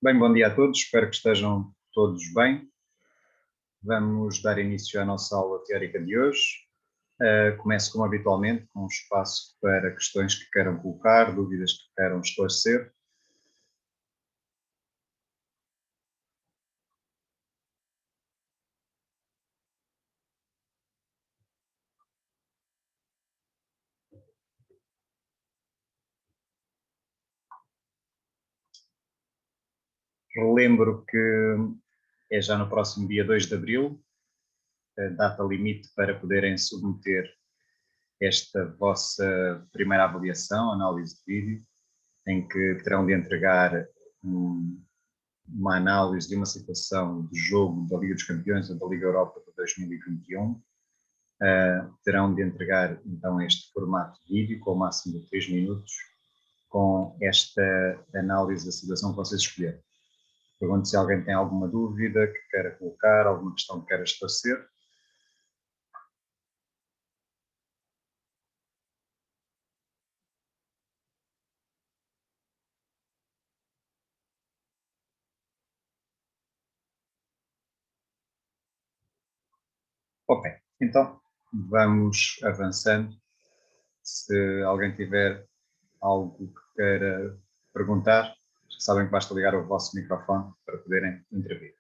Bem, bom dia a todos, espero que estejam todos bem. Vamos dar início à nossa aula teórica de hoje. Começo como habitualmente, com um espaço para questões que queiram colocar, dúvidas que queiram esclarecer. Relembro que é já no próximo dia 2 de abril, a data limite para poderem submeter esta vossa primeira avaliação, análise de vídeo, em que terão de entregar uma análise de uma situação de jogo da Liga dos Campeões ou da Liga Europa de 2021. Terão de entregar então este formato de vídeo com o máximo de 3 minutos com esta análise da situação que vocês escolheram. Pergunto se alguém tem alguma dúvida que queira colocar, alguma questão que queira esclarecer. Ok, então vamos avançando. Se alguém tiver algo que queira perguntar, já sabem que basta ligar o vosso microfone para poderem intervir.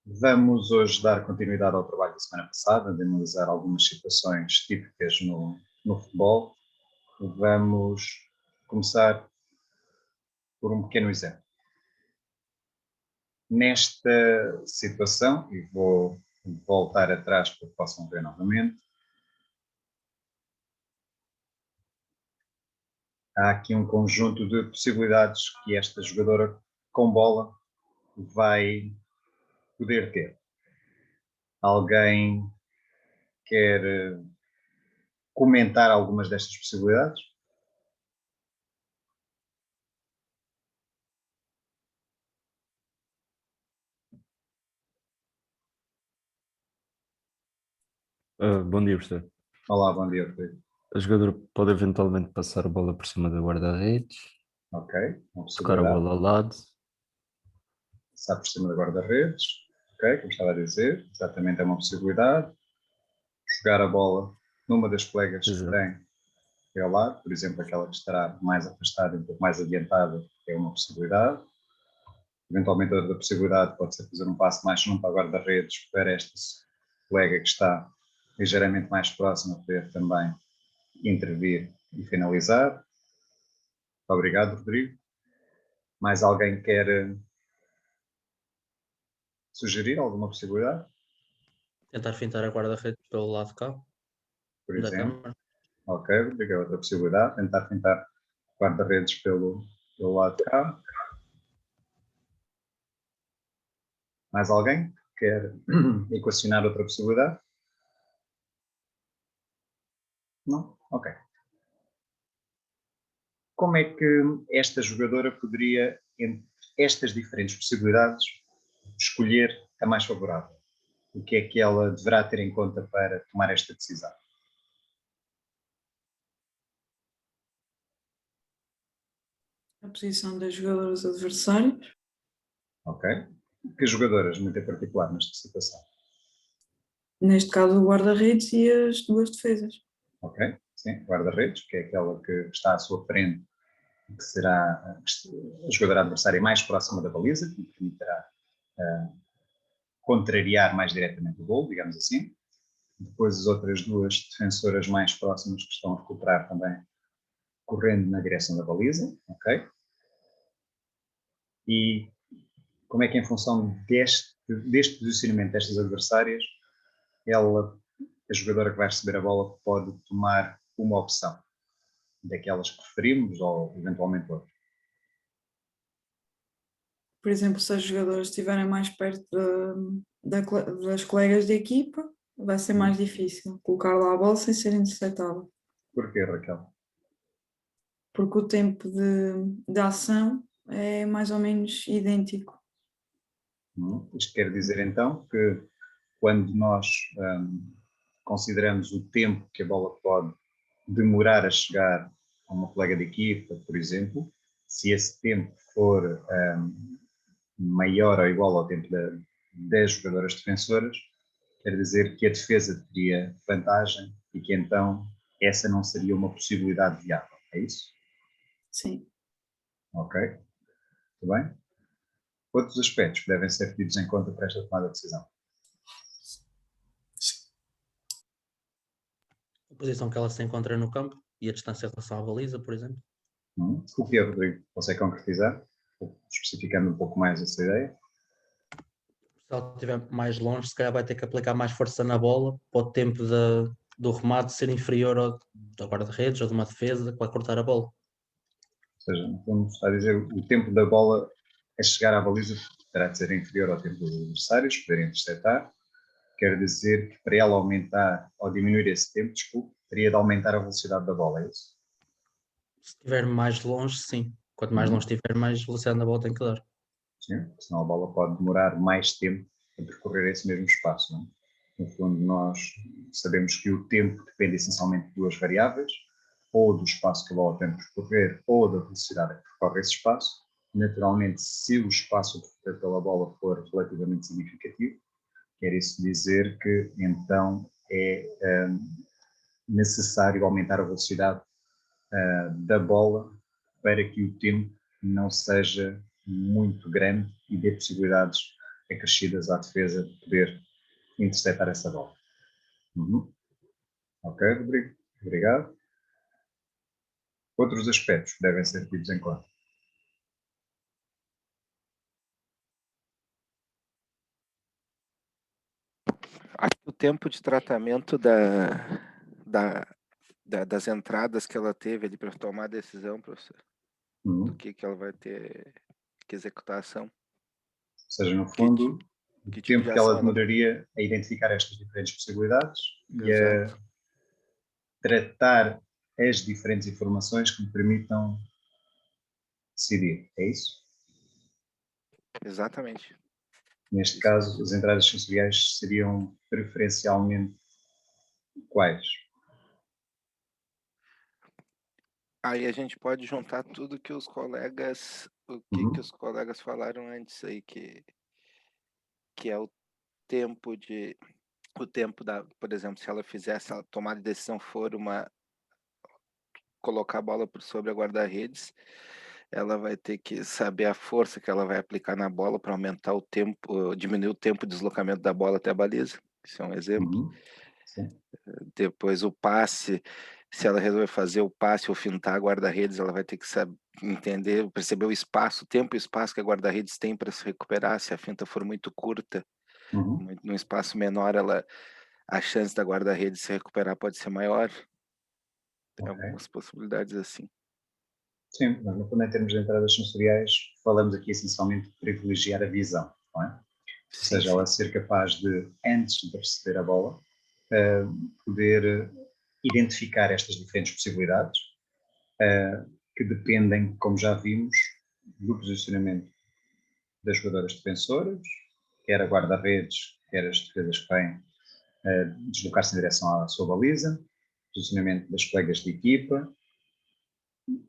Vamos hoje dar continuidade ao trabalho da semana passada, de analisar algumas situações típicas no futebol. Vamos começar por um pequeno exemplo. Nesta situação, e vou voltar atrás para que possam ver novamente, há aqui um conjunto de possibilidades que esta jogadora com bola vai poder ter. Alguém quer comentar algumas destas possibilidades? Bom dia, professor. Olá, bom dia, Rodrigo. A jogadora pode eventualmente passar a bola por cima da guarda-redes, Ok, uma tocar a possibilidade. bola ao lado. Passar por cima da guarda-redes, ok, como estava a dizer, exatamente é uma possibilidade. Jogar a bola numa das colegas que Exato. tem ao lado, por exemplo, aquela que estará mais afastada, um pouco mais adiantada, é uma possibilidade. Eventualmente, outra possibilidade pode ser fazer um passo mais junto ao guarda-redes para esta colega que está ligeiramente mais próxima poder também intervir e finalizar. Obrigado, Rodrigo. Mais alguém quer sugerir alguma possibilidade? Tentar fintar a guarda-redes pelo lado de cá Por da exemplo, câmara. ok, Rodrigo, é outra possibilidade. Tentar fintar guarda-redes pelo lado de cá. Mais alguém que quer equacionar outra possibilidade? Não? Ok. Como é que esta jogadora poderia, entre estas diferentes possibilidades, escolher a mais favorável? O que é que ela deverá ter em conta para tomar esta decisão? A posição das jogadoras adversárias. Ok? Que jogadoras, muito em particular, nesta situação? Neste caso, o guarda-redes e as duas defesas. Ok? Sim, guarda-redes, que é aquela que está à sua frente, que será a jogadora adversária mais próxima da baliza, que permitirá contrariar mais diretamente o gol, digamos assim. Depois as outras duas defensoras mais próximas que estão a recuperar também correndo na direção da baliza, ok? E como é que em função deste posicionamento destas adversárias, a jogadora que vai receber a bola pode tomar uma opção daquelas que preferimos ou eventualmente outra? Por exemplo, se as jogadoras estiverem mais perto das colegas de equipa, vai ser mais difícil colocar lá a bola sem ser interceptável. Porquê, Raquel? Porque o tempo de ação é mais ou menos idêntico. Isto quer dizer então que quando nós consideramos o tempo que a bola pode demorar a chegar a uma colega de equipa, por exemplo, se esse tempo for maior ou igual ao tempo das jogadoras defensoras, quer dizer que a defesa teria vantagem e que então essa não seria uma possibilidade viável, é isso? Sim. Ok, muito bem. Outros aspectos que devem ser tidos em conta para esta tomada de decisão? A posição que ela se encontra no campo e a distância em relação à baliza, por exemplo. O que é, Rodrigo? Consegue concretizar? Especificando um pouco mais essa ideia? Se ela estiver mais longe, se calhar vai ter que aplicar mais força na bola para o tempo do remate ser inferior ao da guarda-redes ou de uma defesa que vai cortar a bola. Ou seja, no fundo, está a dizer o tempo da bola a chegar à baliza terá de ser inferior ao tempo dos adversários, poderem interceptar. Quer dizer que para ela aumentar ou diminuir esse tempo, desculpe, teria de aumentar a velocidade da bola, é isso? Se estiver mais longe, sim. Quanto mais longe estiver, mais velocidade na bola tem que dar. Sim, senão a bola pode demorar mais tempo a percorrer esse mesmo espaço. Não é? No fundo, nós sabemos que o tempo depende essencialmente de duas variáveis, ou do espaço que a bola tem de percorrer, ou da velocidade a que percorre esse espaço. Naturalmente, se o espaço a percorrer pela bola for relativamente significativo, quer isso dizer que então é necessário aumentar a velocidade da bola para que o tempo não seja muito grande e dê possibilidades acrescidas à defesa de poder interceptar essa bola. Ok, Rodrigo? Obrigado. Outros aspectos que devem ser tidos em conta? Acho que o tempo de tratamento das entradas que ela teve ali para tomar a decisão, professor, do que ela vai ter que executar a ação. Ou seja, no fundo, o que tipo tempo de que ela ação ela- demoraria a identificar estas diferentes possibilidades e a Exato. tratar as diferentes informações que lhe permitam decidir. É isso? Exatamente. Neste Isso caso, mesmo. as entradas sensoriais seriam preferencialmente quais? Aí a gente pode juntar tudo que os colegas, que os colegas falaram antes aí, que é o tempo da, por exemplo, se ela fizesse, a tomada de decisão for colocar a bola por sobre a guarda-redes, ela vai ter que saber a força que ela vai aplicar na bola para aumentar o tempo, diminuir o tempo de deslocamento da bola até a baliza. Isso é um exemplo. Sim. Depois o passe, se ela resolver fazer o passe ou fintar a guarda-redes, ela vai ter que saber entender, perceber o espaço, o tempo e o espaço que a guarda-redes tem para se recuperar. Se a finta for muito curta, num espaço menor, a chance da guarda-redes se recuperar pode ser maior. Tem algumas possibilidades assim. Sim, mas no fundo, em termos de entradas sensoriais, falamos aqui essencialmente de privilegiar a visão, não é? Ou seja, ela ser capaz de, antes de receber a bola, poder identificar estas diferentes possibilidades, que dependem, como já vimos, do posicionamento das jogadoras defensoras, quer a guarda-redes, quer as defesas que vêm deslocar-se em direção à sua baliza, posicionamento das colegas de equipa,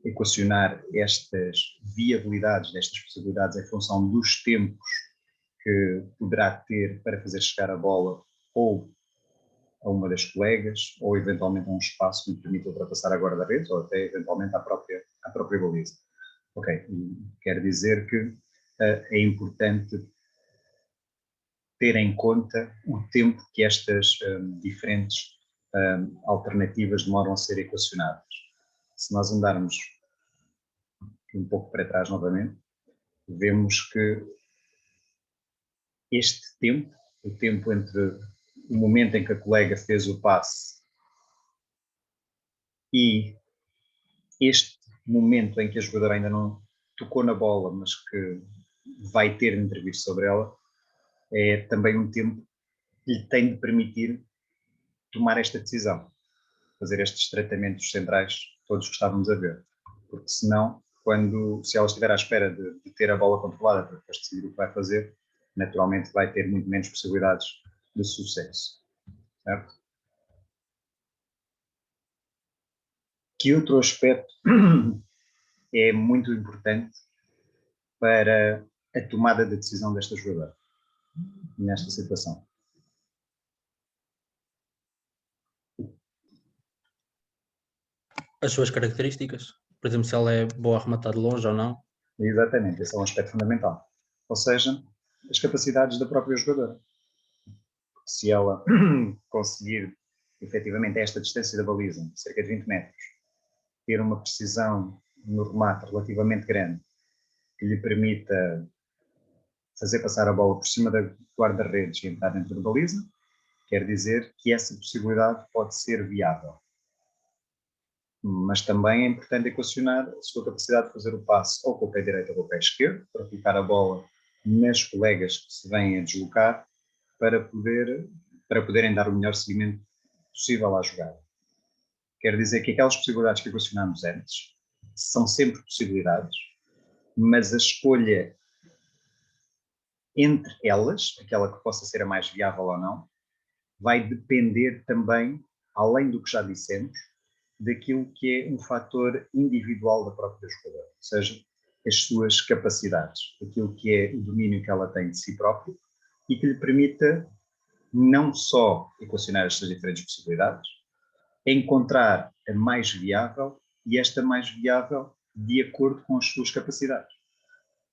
equacionar estas viabilidades, destas possibilidades em função dos tempos que poderá ter para fazer chegar a bola ou a uma das colegas, ou eventualmente a um espaço que lhe permita ultrapassar a guarda-redes, ou até eventualmente à própria baliza. Ok, quer dizer que é importante ter em conta o tempo que estas diferentes alternativas demoram a ser equacionadas. Se nós andarmos um pouco para trás novamente, vemos que este tempo, o tempo entre o momento em que a colega fez o passe e este momento em que a jogadora ainda não tocou na bola, mas que vai ter de intervir sobre ela, é também um tempo que lhe tem de permitir tomar esta decisão, fazer estes tratamentos centrais todos que estávamos a ver. Porque senão, se ela estiver à espera de ter a bola controlada para depois decidir o que vai fazer, naturalmente vai ter muito menos possibilidades de sucesso. Certo? Que outro aspecto é muito importante para a tomada de decisão desta jogadora, nesta situação? As suas características, por exemplo, se ela é boa a arrematar de longe ou não. Exatamente, esse é um aspecto fundamental. Ou seja, as capacidades da própria jogadora. Se ela conseguir, efetivamente, a esta distância da baliza, cerca de 20 metros, ter uma precisão no remate relativamente grande, que lhe permita fazer passar a bola por cima da guarda-redes e entrar dentro da baliza, quer dizer que essa possibilidade pode ser viável. Mas também é importante equacionar a sua capacidade de fazer o passe ou com o pé direito ou com o pé esquerdo, para colocar a bola nas colegas que se vêm a deslocar, para poderem dar o melhor seguimento possível à jogada. Quer dizer que aquelas possibilidades que equacionámos antes são sempre possibilidades, mas a escolha entre elas, aquela que possa ser a mais viável ou não, vai depender também, além do que já dissemos, daquilo que é um fator individual da própria jogadora, ou seja, as suas capacidades, aquilo que é o domínio que ela tem de si própria e que lhe permita não só equacionar estas diferentes possibilidades, encontrar a mais viável e esta mais viável de acordo com as suas capacidades.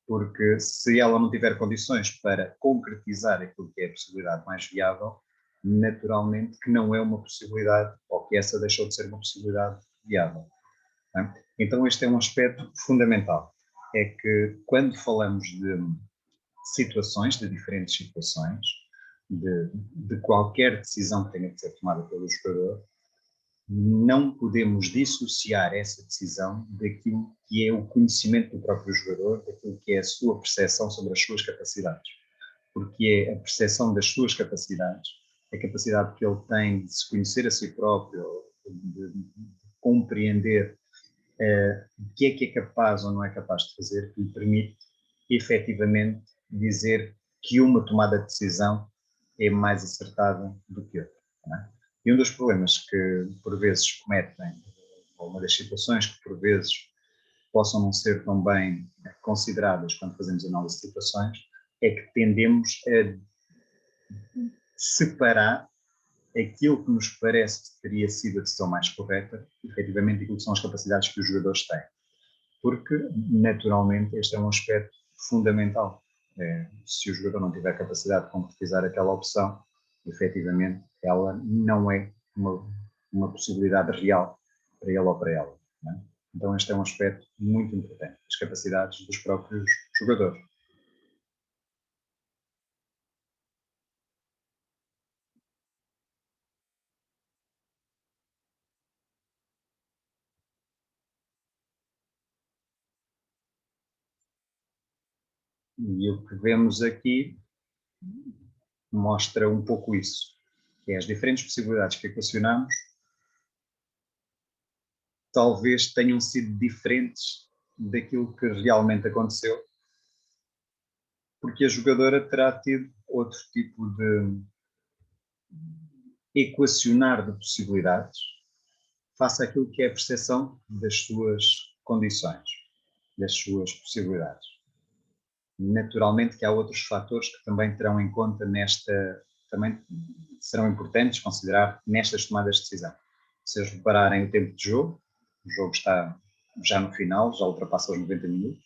Porque se ela não tiver condições para concretizar aquilo que é a possibilidade mais viável, naturalmente que não é uma possibilidade, ou que essa deixou de ser uma possibilidade viável. Não é? Então este é um aspecto fundamental, é que quando falamos de situações, de diferentes situações, de qualquer decisão que tenha de ser tomada pelo jogador, não podemos dissociar essa decisão daquilo que é o conhecimento do próprio jogador, daquilo que é a sua percepção sobre as suas capacidades. Porque é a percepção das suas capacidades, a capacidade que ele tem de se conhecer a si próprio, de compreender o que é capaz ou não é capaz de fazer, que lhe permite efetivamente dizer que uma tomada de decisão é mais acertada do que outra. Não é? E um dos problemas que por vezes cometem, ou uma das situações que por vezes possam não ser tão bem consideradas quando fazemos análise de situações, é que tendemos a separar aquilo que nos parece que teria sido a decisão mais correta, efetivamente aquilo que são as capacidades que os jogadores têm. Porque, naturalmente, este é um aspecto fundamental. Se o jogador não tiver capacidade de concretizar aquela opção, efetivamente, ela não é uma possibilidade real para ele ou para ela. Não é? Então, este é um aspecto muito importante, as capacidades dos próprios jogadores. E o que vemos aqui mostra um pouco isso, que é as diferentes possibilidades que equacionamos talvez tenham sido diferentes daquilo que realmente aconteceu, porque a jogadora terá tido outro tipo de equacionar de possibilidades face àquilo que é a percepção das suas condições, das suas possibilidades. Naturalmente que há outros fatores que também terão em conta também serão importantes considerar nestas tomadas de decisão. Se vocês repararem o tempo de jogo, o jogo está já no final, já ultrapassa os 90 minutos,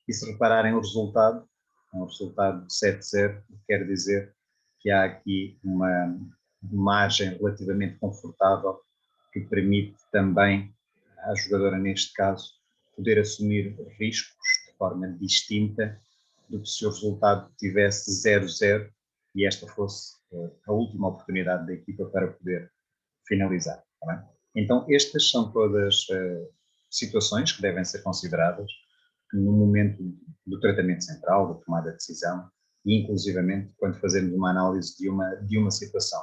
e se repararem o resultado, é um resultado de 7-0, quer dizer que há aqui uma margem relativamente confortável que permite também à jogadora, neste caso, poder assumir riscos de forma distinta do que se o resultado tivesse 0-0 e esta fosse a última oportunidade da equipa para poder finalizar. Tá bem? Então, estas são todas situações que devem ser consideradas no momento do tratamento central, da tomada de decisão e, inclusivamente, quando fazemos uma análise de uma situação.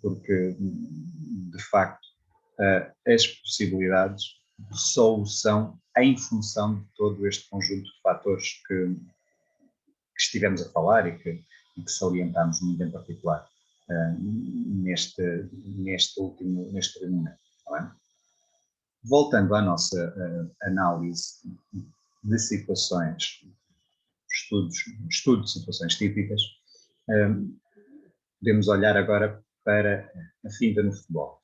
Porque, de facto, as possibilidades só o são em função de todo este conjunto de fatores que estivemos a falar e que salientámos muito em particular neste último momento. Não é? Voltando à nossa análise de situações estudo de situações típicas, podemos olhar agora para a finta no futebol.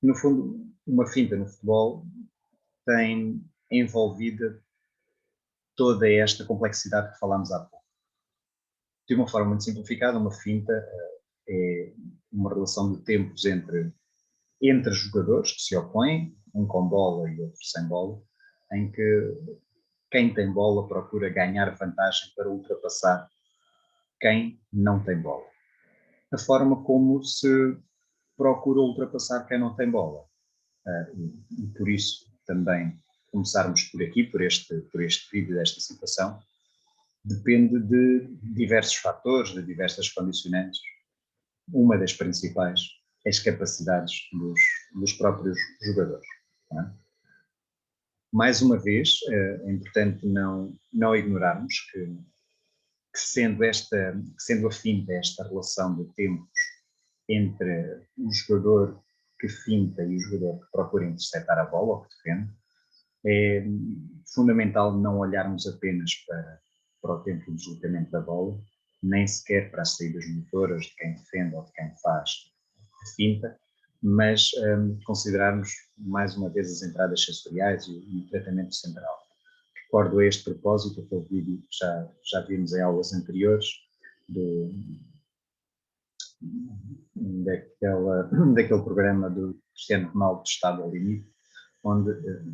No fundo, uma finta no futebol tem envolvida toda esta complexidade que falámos há pouco. De uma forma muito simplificada, uma finta é uma relação de tempos entre jogadores que se opõem, um com bola e outro sem bola, em que quem tem bola procura ganhar vantagem para ultrapassar quem não tem bola. A forma como se procura ultrapassar quem não tem bola. E por isso também começarmos por aqui, por este vídeo desta situação, depende de diversos fatores, de diversas condicionantes. Uma das principais é as capacidades dos próprios jogadores. Não é? Mais uma vez, é importante não ignorarmos que sendo a finta esta relação de tempos entre o jogador que finta e o jogador que procura interceptar a bola ou que defende, é fundamental não olharmos apenas para o tempo de deslocamento da bola, nem sequer para as saídas motoras de quem defende ou de quem faz a finta, mas considerarmos mais uma vez as entradas sensoriais e o tratamento central. Recordo a este propósito aquele vídeo que já vimos em aulas anteriores daquele programa do Cristiano Ronaldo Testado ao Limite, onde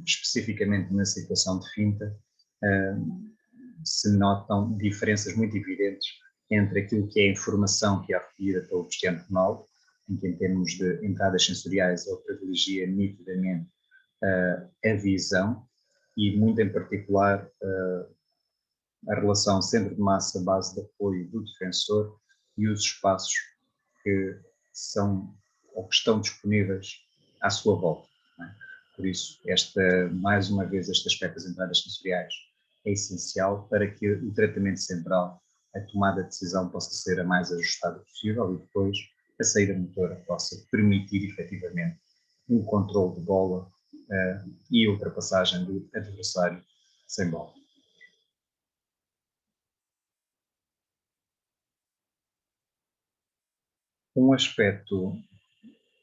especificamente na situação de finta se notam diferenças muito evidentes entre aquilo que é a informação que é recolhida pelo Cristiano Ronaldo, em que em termos de entradas sensoriais ele privilegia nitidamente a visão e muito em particular a relação centro de massa, base de apoio do defensor e os espaços que são ou que estão disponíveis à sua volta. Não é? Por isso, mais uma vez, este aspecto das entradas sensoriais é essencial para que o tratamento central, a tomada de decisão possa ser a mais ajustada possível e depois a saída motora possa permitir efetivamente um controle de bola e a ultrapassagem do adversário sem bola. Um aspecto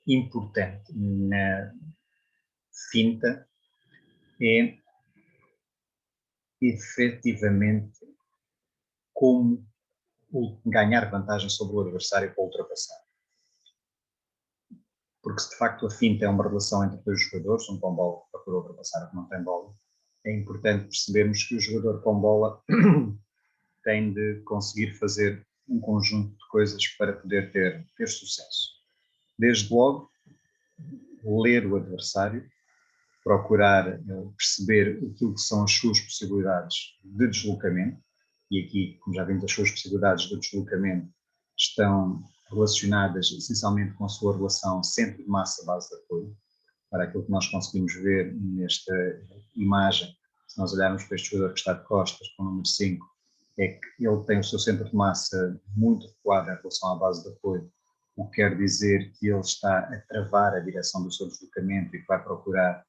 importante na finta é efetivamente como ganhar vantagem sobre o adversário para ultrapassar. Porque se de facto a finta é uma relação entre dois jogadores, um com bola procura ultrapassar o que não tem bola, é importante percebermos que o jogador com bola tem de conseguir fazer um conjunto de coisas para poder ter sucesso. Desde logo, ler o adversário, procurar perceber aquilo que são as suas possibilidades de deslocamento, e aqui, como já vimos, as suas possibilidades de deslocamento estão relacionadas essencialmente com a sua relação centro de massa, base de apoio. Para aquilo que nós conseguimos ver nesta imagem, se nós olharmos para este jogador que está de costas, com o número 5, é que ele tem o seu centro de massa muito recuado em relação à base de apoio, o que quer dizer que ele está a travar a direção do seu deslocamento e que vai procurar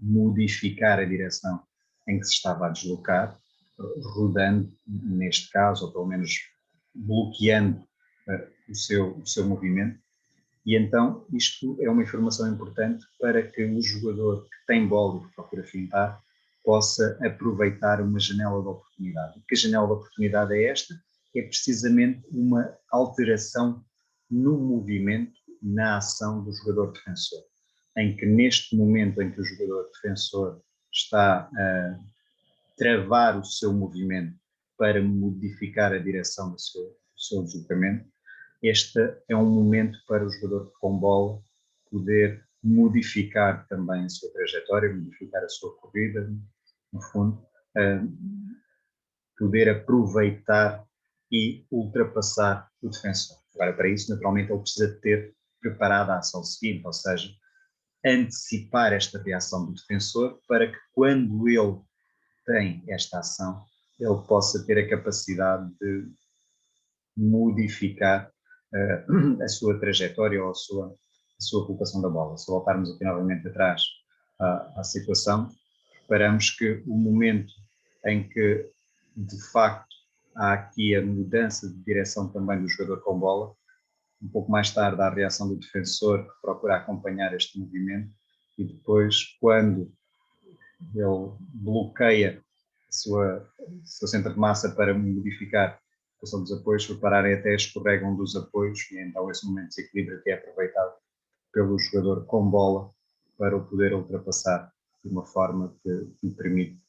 modificar a direção em que se estava a deslocar, rodando, neste caso, ou pelo menos bloqueando o seu movimento. E então isto é uma informação importante para que o jogador que tem bola e que procura fintar possa aproveitar uma janela de oportunidade. Que janela de oportunidade é esta? É precisamente uma alteração no movimento, na ação do jogador defensor, em que neste momento em que o jogador defensor está a travar o seu movimento para modificar a direção do seu deslocamento, este é um momento para o jogador com bola poder modificar também a sua trajetória, modificar a sua corrida, no fundo, poder aproveitar e ultrapassar o defensor. Agora, para isso, naturalmente, ele precisa ter preparado a ação seguinte, ou seja, antecipar esta reação do defensor para que quando ele tem esta ação, ele possa ter a capacidade de modificar a sua trajetória ou a sua colocação da bola. Se voltarmos aqui novamente atrás à situação, reparamos que o momento em que, de facto, há aqui a mudança de direção também do jogador com bola. Um pouco mais tarde há a reação do defensor, que procura acompanhar este movimento, e depois, quando ele bloqueia o seu centro de massa para modificar a posição dos apoios, se repararem, até escorregam dos apoios, e então esse momento de desequilíbrio que é aproveitado pelo jogador com bola para o poder ultrapassar de uma forma que lhe permite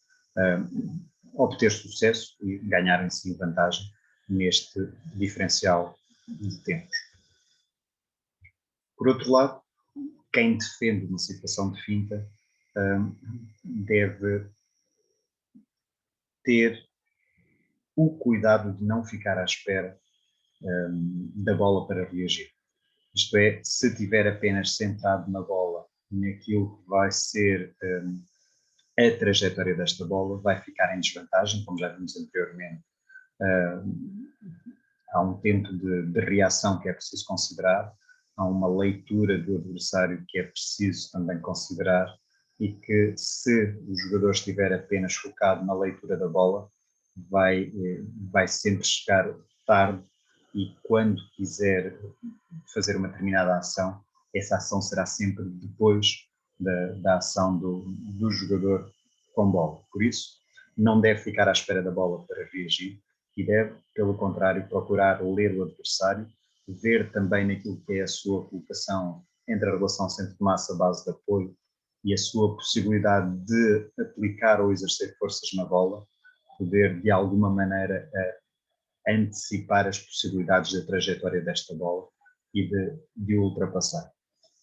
obter sucesso e ganhar em si vantagem neste diferencial de tempos. Por outro lado, quem defende uma situação de finta deve ter o cuidado de não ficar à espera da bola para reagir. Isto é, se estiver apenas centrado na bola, naquilo que vai ser a trajetória desta bola, vai ficar em desvantagem, como já vimos anteriormente. Há um tempo de reação que é preciso considerar, há uma leitura do adversário que é preciso também considerar, e que, se o jogador estiver apenas focado na leitura da bola, vai sempre chegar tarde, e quando quiser fazer uma determinada ação, essa ação será sempre depois da ação do jogador com bola. Por isso, não deve ficar à espera da bola para reagir, e deve, pelo contrário, procurar ler o adversário, ver também naquilo que é a sua colocação entre a relação centro de massa, base de apoio, e a sua possibilidade de aplicar ou exercer forças na bola, poder de alguma maneira antecipar as possibilidades da trajetória desta bola e de ultrapassar.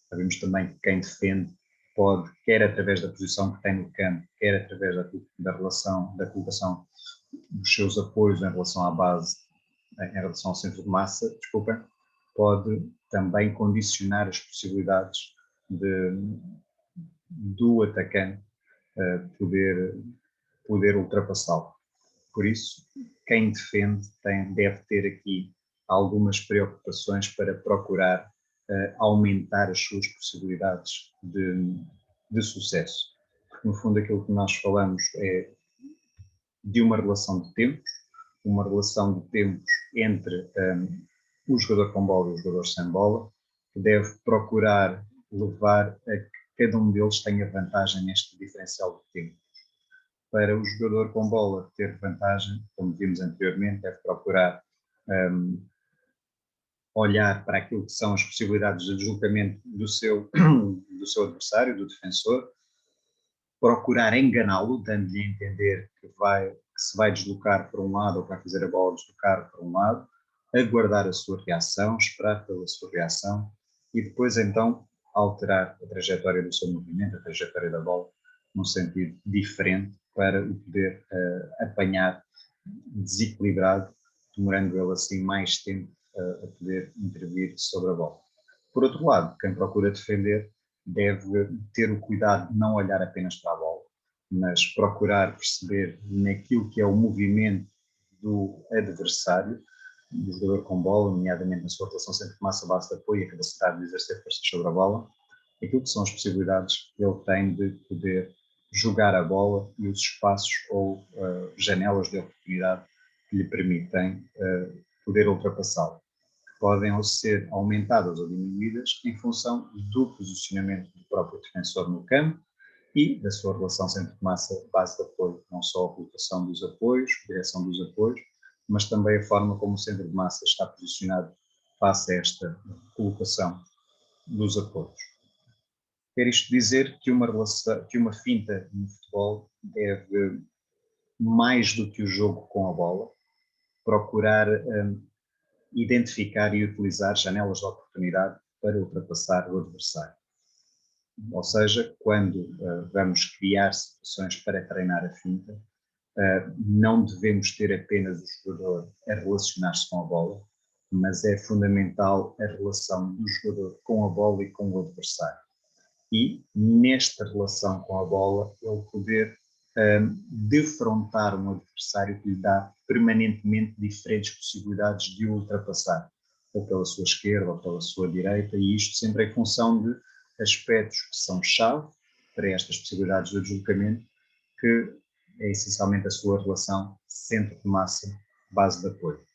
Sabemos também que quem defende pode, quer através da posição que tem no campo, quer através da colocação dos seus apoios em relação à base, em relação ao centro de massa, pode também condicionar as possibilidades do atacante poder ultrapassá-lo. Por isso, quem defende deve ter aqui algumas preocupações para procurar aumentar as suas possibilidades de sucesso. Porque, no fundo, aquilo que nós falamos é de uma relação de tempos entre o jogador com bola e o jogador sem bola, que deve procurar levar a que cada um deles tenha vantagem neste diferencial de tempo. Para o jogador com bola ter vantagem, como vimos anteriormente, deve procurar olhar para aquilo que são as possibilidades de deslocamento do seu adversário, do defensor, procurar enganá-lo, dando-lhe a entender que se vai deslocar para um lado ou vai fazer a bola deslocar para um lado, aguardar a sua reação, esperar pela sua reação e depois então alterar a trajetória do seu movimento, a trajetória da bola, num sentido diferente para o poder apanhar desequilibrado, demorando ele assim mais tempo a poder intervir sobre a bola. Por outro lado, quem procura defender deve ter o cuidado de não olhar apenas para a bola, mas procurar perceber naquilo que é o movimento do adversário, do jogador com bola, nomeadamente na sua relação centro de massa, base de apoio e a capacidade de exercer forças sobre a bola, aquilo que são as possibilidades que ele tem de poder jogar a bola e os espaços ou janelas de oportunidade que lhe permitem poder ultrapassá-lo. Podem ou ser aumentadas ou diminuídas em função do posicionamento do próprio defensor no campo e da sua relação centro de massa, base de apoio, não só a colocação dos apoios, a direção dos apoios, mas também a forma como o centro de massa está posicionado face a esta colocação dos apoios. Quer isto dizer que uma finta no futebol deve, mais do que o jogo com a bola, procurar identificar e utilizar janelas de oportunidade para ultrapassar o adversário. Ou seja, quando vamos criar situações para treinar a finta, não devemos ter apenas o jogador a relacionar-se com a bola, mas é fundamental a relação do jogador com a bola e com o adversário. E, nesta relação com a bola, ele poder defrontar um adversário que lhe dá permanentemente diferentes possibilidades de o ultrapassar, ou pela sua esquerda ou pela sua direita, e isto sempre em função de aspectos que são chave para estas possibilidades de deslocamento, que é essencialmente a sua relação centro de massa, base de apoio.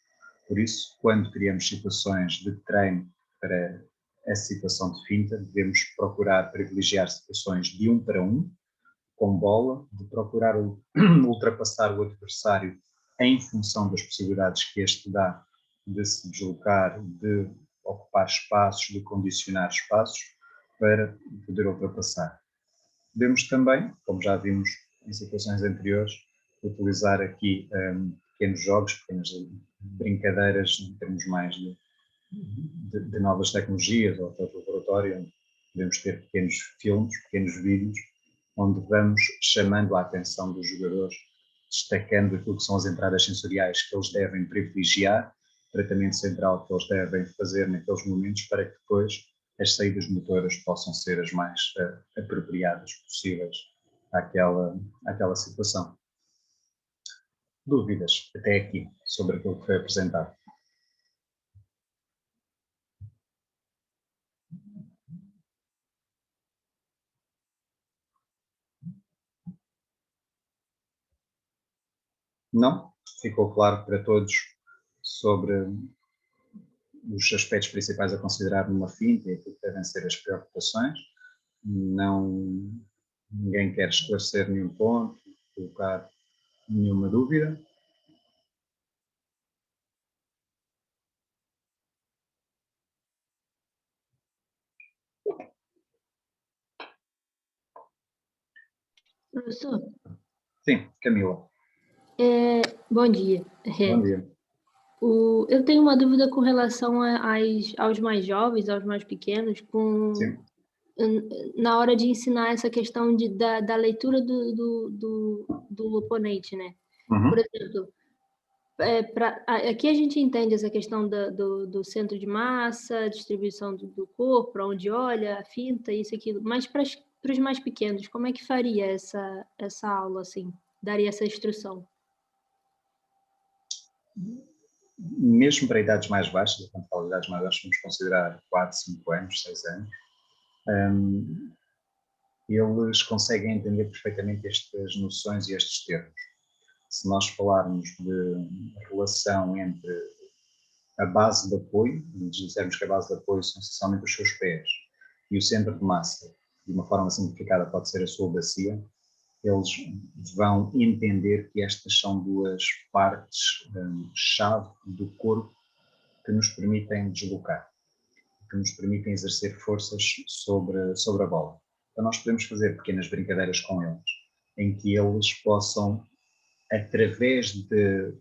Por isso, quando criamos situações de treino para essa situação de finta, devemos procurar privilegiar situações de 1 para 1, com bola, de procurar ultrapassar o adversário em função das possibilidades que este dá de se deslocar, de ocupar espaços, de condicionar espaços para poder ultrapassar. Podemos também, como já vimos em situações anteriores, utilizar aqui pequenos jogos, pequenas brincadeiras em termos mais de novas tecnologias ou de laboratório, onde podemos ter pequenos filmes, pequenos vídeos, onde vamos chamando a atenção dos jogadores, destacando aquilo que são as entradas sensoriais que eles devem privilegiar, o tratamento central que eles devem fazer naqueles momentos para que depois as saídas motoras possam ser as mais apropriadas possíveis àquela situação. Dúvidas até aqui sobre aquilo que foi apresentado? Não? Ficou claro para todos sobre os aspectos principais a considerar numa finta e aquilo que devem ser as preocupações? Não, ninguém quer esclarecer nenhum ponto, colocar nenhuma dúvida? Professor, Sim, Camila, bom dia. bom dia. Eu tenho uma dúvida com relação aos mais jovens, aos mais pequenos, Sim. na hora de ensinar essa questão da leitura do oponente, né? Uhum. Por exemplo, aqui a gente entende essa questão do centro de massa, distribuição do corpo, para onde olha, a finta, isso e aquilo, mas para os mais pequenos, como é que faria essa aula, assim? Daria essa instrução? Mesmo para idades mais baixas, quando falo de idades mais baixas, vamos considerar 4, 5 anos, 6 anos, eles conseguem entender perfeitamente estas noções e estes termos. Se nós falarmos de relação entre a base de apoio, e dissermos que a base de apoio são essencialmente os seus pés, e o centro de massa, de uma forma simplificada, pode ser a sua bacia, eles vão entender que estas são duas partes-chave do corpo que nos permitem deslocar, que nos permitem exercer forças sobre a bola. Então nós podemos fazer pequenas brincadeiras com eles, em que eles possam, através de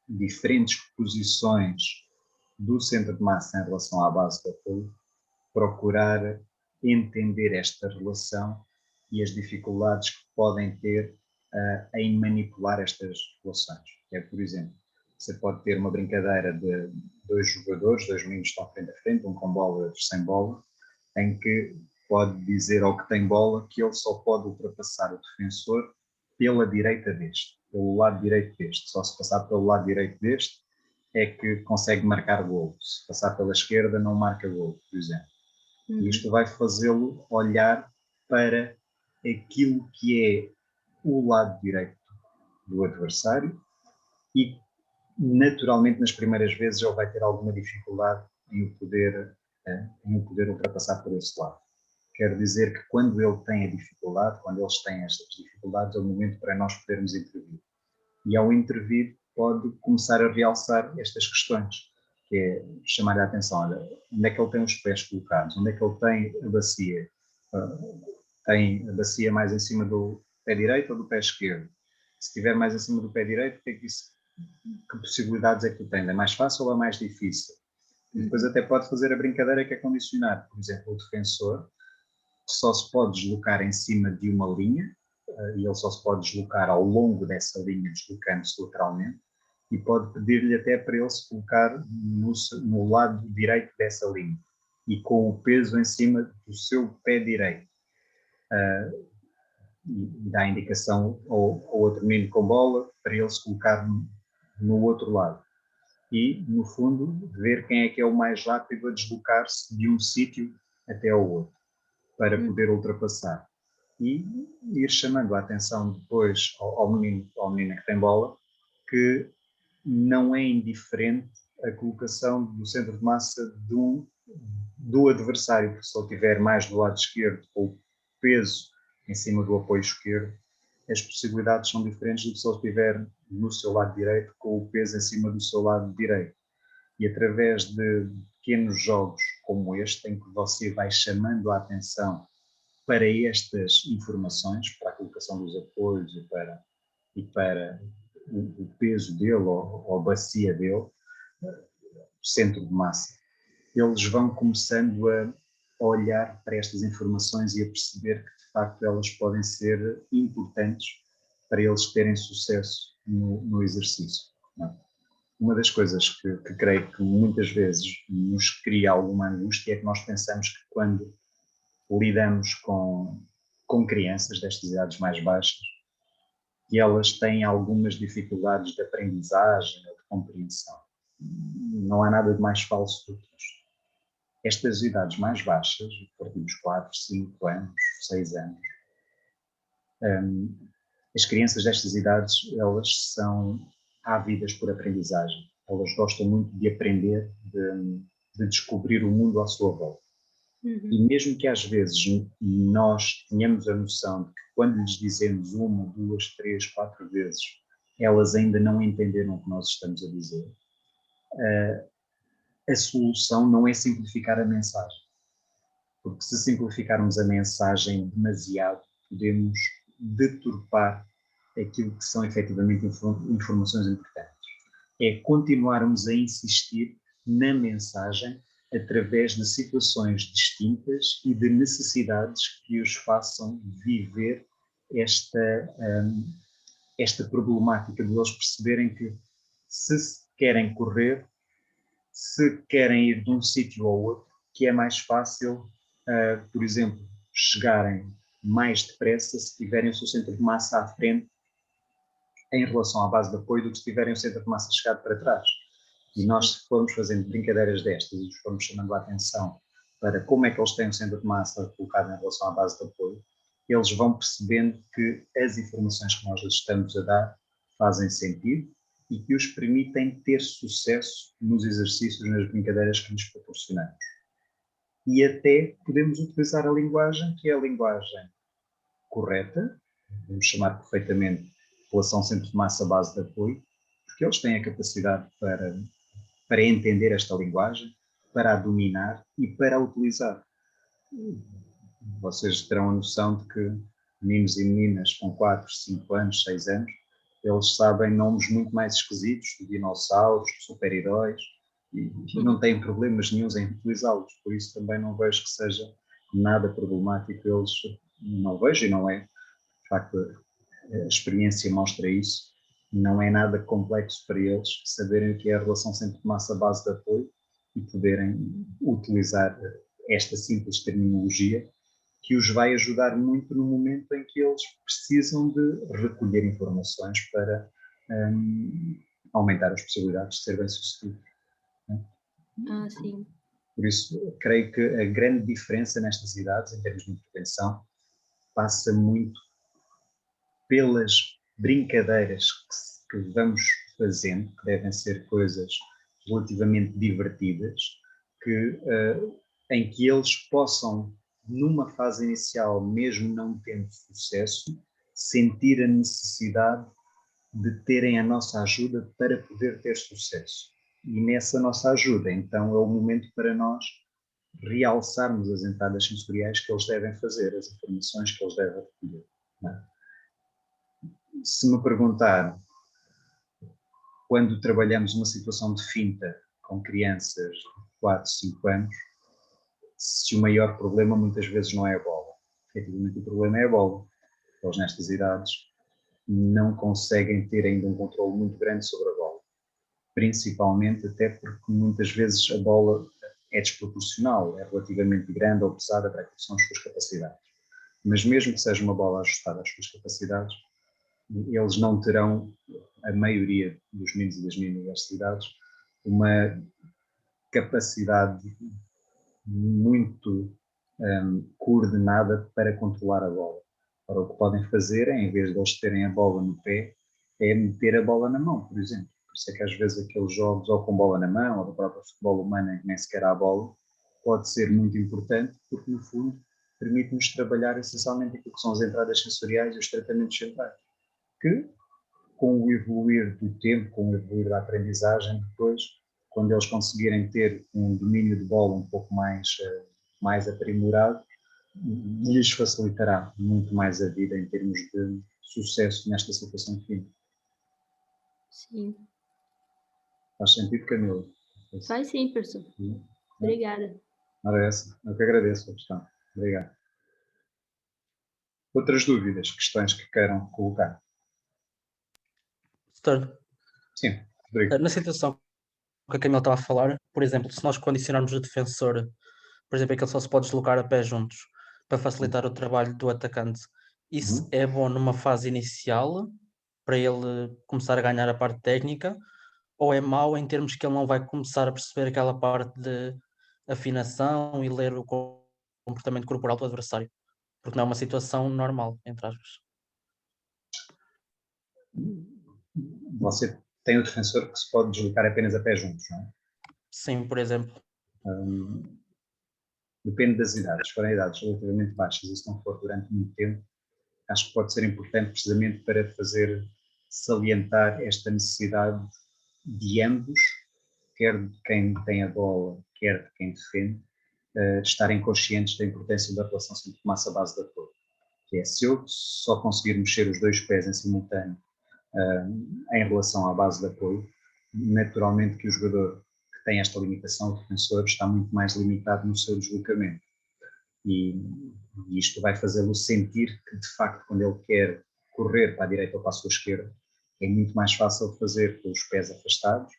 diferentes posições do centro de massa em relação à base de apoio, procurar entender esta relação e as dificuldades que podem ter em manipular estas relações. Por exemplo, você pode ter uma brincadeira de 2 jogadores, 2 meninos que estão frente a frente, um com bola e outro sem bola, em que pode dizer ao que tem bola que ele só pode ultrapassar o defensor pela direita deste, pelo lado direito deste. Só se passar pelo lado direito deste é que consegue marcar golo. Se passar pela esquerda não marca golo, por exemplo. E isto vai fazê-lo olhar para aquilo que é o lado direito do adversário e, naturalmente, nas primeiras vezes ele vai ter alguma dificuldade em o poder ultrapassar por esse lado. Quer dizer que quando ele tem a dificuldade, quando eles têm estas dificuldades, é o momento para nós podermos intervir. E ao intervir pode começar a realçar estas questões, que é chamar a atenção, olha, onde é que ele tem os pés colocados, onde é que ele tem a bacia, tem a bacia mais em cima do pé direito ou do pé esquerdo? Se estiver mais em cima do pé direito, que possibilidades é que tu tens? É mais fácil ou é mais difícil? E depois até pode fazer a brincadeira que é condicionar. Por exemplo, o defensor só se pode deslocar em cima de uma linha, e ele só se pode deslocar ao longo dessa linha, deslocando-se lateralmente, e pode pedir-lhe até para ele se colocar no lado direito dessa linha, e com o peso em cima do seu pé direito. E dá a indicação ao outro menino com bola para ele se colocar no outro lado. E, no fundo, ver quem é que é o mais rápido a deslocar-se de um sítio até ao outro, para poder ultrapassar. E ir chamando a atenção depois ao menino que tem bola, que não é indiferente a colocação do centro de massa do adversário, porque se ele estiver mais do lado esquerdo ou o peso em cima do apoio esquerdo, as possibilidades são diferentes do que se ele estiver no seu lado direito com o peso em cima do seu lado direito. E através de pequenos jogos como este, em que você vai chamando a atenção para estas informações, para a colocação dos apoios e para o peso dele ou a bacia dele, o centro de massa, eles vão começando a olhar para estas informações e a perceber que, de facto, elas podem ser importantes para eles terem sucesso no exercício. Uma das coisas que creio que muitas vezes nos cria alguma angústia é que nós pensamos que quando lidamos com crianças destas idades mais baixas, que elas têm algumas dificuldades de aprendizagem ou de compreensão. Não há nada de mais falso do que isto. Estas idades mais baixas, a partir dos 4, 5 anos, 6 anos, as crianças destas idades, elas são ávidas por aprendizagem. Elas gostam muito de aprender, de descobrir o mundo à sua volta. E mesmo que às vezes nós tenhamos a noção de que quando lhes dizemos 1, 2, 3, 4 vezes, elas ainda não entenderam o que nós estamos a dizer, a solução não é simplificar a mensagem. Porque se simplificarmos a mensagem demasiado, podemos deturpar aquilo que são efetivamente informações importantes. É continuarmos a insistir na mensagem através de situações distintas e de necessidades que os façam viver esta problemática de eles perceberem que se querem correr, se querem ir de um sítio ao outro, que é mais fácil, por exemplo, chegarem mais depressa se tiverem o seu centro de massa à frente em relação à base de apoio do que se tiverem o centro de massa chegado para trás. E nós, se formos fazendo brincadeiras destas e os formos chamando a atenção para como é que eles têm o centro de massa colocado em relação à base de apoio, eles vão percebendo que as informações que nós lhes estamos a dar fazem sentido e que os permitem ter sucesso nos exercícios, nas brincadeiras que lhes proporcionamos. E até podemos utilizar a linguagem, que é a linguagem correta, vamos chamar perfeitamente relação centro de massa base de apoio, porque eles têm a capacidade para entender esta linguagem, para a dominar e para a utilizar. Vocês terão a noção de que meninos e meninas com 4, 5 anos, 6 anos, eles sabem nomes muito mais esquisitos de dinossauros, de super-heróis, e não têm problemas nenhuns em utilizá-los. Por isso também não vejo que seja nada problemático. Eles não vejo e não é. De facto, a experiência mostra isso. Não é nada complexo para eles saberem o que é a relação centro de massa base de apoio e poderem utilizar esta simples terminologia que os vai ajudar muito no momento em que eles precisam de recolher informações para aumentar as possibilidades de ser bem-sucedidos. Sim. Por isso, creio que a grande diferença nestas idades, em termos de intervenção, passa muito pelas brincadeiras que vamos fazendo, que devem ser coisas relativamente divertidas, em que eles possam, numa fase inicial, mesmo não tendo sucesso, sentir a necessidade de terem a nossa ajuda para poder ter sucesso. E nessa nossa ajuda, então, é o momento para nós realçarmos as entradas sensoriais que eles devem fazer, as informações que eles devem recolher. Se me perguntar, quando trabalhamos uma situação de finta com crianças de 4, 5 anos, se o maior problema muitas vezes não é a bola. Efetivamente o problema é a bola. Eles nestas idades não conseguem ter ainda um controle muito grande sobre a bola. Principalmente até porque muitas vezes a bola é desproporcional, é relativamente grande ou pesada para aquilo que são as suas capacidades. Mas mesmo que seja uma bola ajustada às suas capacidades, eles não terão, a maioria dos meninos e das meninas destas idades, uma capacidade muito coordenada para controlar a bola. Ora, o que podem fazer, em vez de eles terem a bola no pé, é meter a bola na mão, por exemplo. Por isso é que às vezes aqueles jogos ou com bola na mão ou do próprio futebol humano em que nem sequer há bola, pode ser muito importante porque no fundo permite-nos trabalhar essencialmente aquilo que são as entradas sensoriais e os tratamentos centrais, que com o evoluir do tempo, com o evoluir da aprendizagem, depois, quando eles conseguirem ter um domínio de bola um pouco mais aprimorado, lhes facilitará muito mais a vida em termos de sucesso nesta situação de fim. Sim. Faz sentido, Camila? Faz sim, professor. Obrigada. Ora, essa. Eu que agradeço a questão. Obrigado. Outras dúvidas, questões que queiram colocar? Doutor, Sim, Rodrigo. na situação que a Camila estava a falar, por exemplo, se nós condicionarmos o defensor, por exemplo, é que ele só se pode deslocar a pé juntos para facilitar o trabalho do atacante, isso é bom numa fase inicial para ele começar a ganhar a parte técnica, ou é mau em termos que ele não vai começar a perceber aquela parte de afinação e ler o comportamento corporal do adversário? Porque não é uma situação normal, entre aspas. Você tem o defensor que se pode deslocar apenas a pé juntos, não é? Sim, por exemplo. Depende das idades. Se forem idades relativamente baixas e se não for durante muito tempo, acho que pode ser importante precisamente para fazer salientar esta necessidade de ambos, quer de quem tem a bola, quer de quem defende, estarem conscientes da importância da relação centro-massa base de apoio. Que é, se eu só conseguir mexer os dois pés em simultâneo em relação à base de apoio, naturalmente que o jogador que tem esta limitação, o defensor, está muito mais limitado no seu deslocamento. E isto vai fazê-lo sentir que, de facto, quando ele quer correr para a direita ou para a sua esquerda, é muito mais fácil fazer com os pés afastados.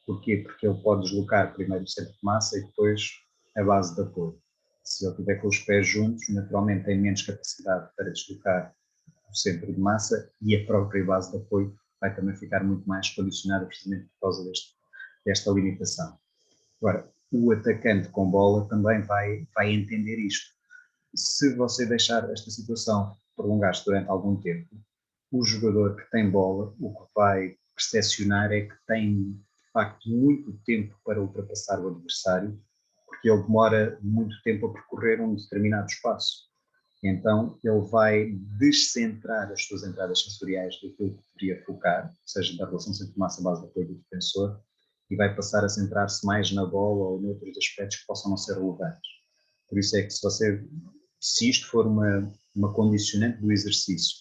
Porquê? Porque ele pode deslocar primeiro o centro de massa e depois a base de apoio. Se ele tiver com os pés juntos, naturalmente tem menos capacidade para deslocar o centro de massa e a própria base de apoio vai também ficar muito mais condicionada precisamente por causa desta limitação. Agora, o atacante com bola também vai entender isto. Se você deixar esta situação prolongar-se durante algum tempo, o jogador que tem bola, o que vai percepcionar é que tem, de facto, muito tempo para ultrapassar o adversário, porque ele demora muito tempo a percorrer um determinado espaço. Então, ele vai descentrar as suas entradas sensoriais daquilo que poderia focar, seja da relação centro-massa-base de apoio do defensor, e vai passar a centrar-se mais na bola ou noutros aspectos que possam não ser relevantes. Por isso é que se isto for uma condicionante do exercício,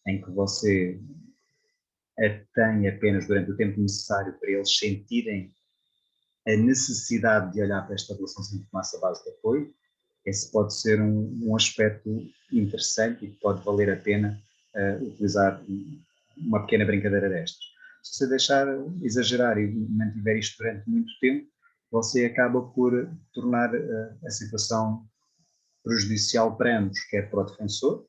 em que você a tem apenas durante o tempo necessário para eles sentirem a necessidade de olhar para esta relação centro-massa-base de apoio, esse pode ser um aspecto interessante e que pode valer a pena utilizar uma pequena brincadeira destas. Se você deixar exagerar e mantiver isto durante muito tempo, você acaba por tornar a situação prejudicial para ambos, quer para o defensor,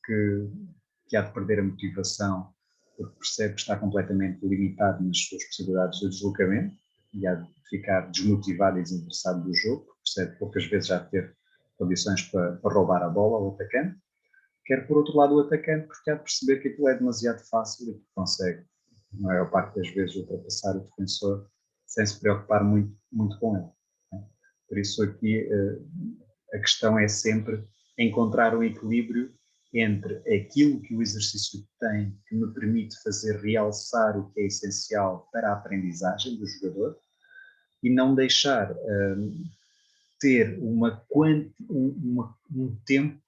que há de perder a motivação porque percebe que está completamente limitado nas suas possibilidades de deslocamento e há de ficar desmotivado e desinteressado do jogo, porque percebe poucas vezes já ter condições para roubar a bola ao atacante, quer por outro lado o atacante porque há de perceber que aquilo é demasiado fácil e que consegue, na maior parte das vezes, ultrapassar o defensor sem se preocupar muito, muito com ele. Por isso aqui a questão é sempre encontrar um equilíbrio entre aquilo que o exercício tem, que me permite fazer realçar o que é essencial para a aprendizagem do jogador, e não deixar ter um tempo,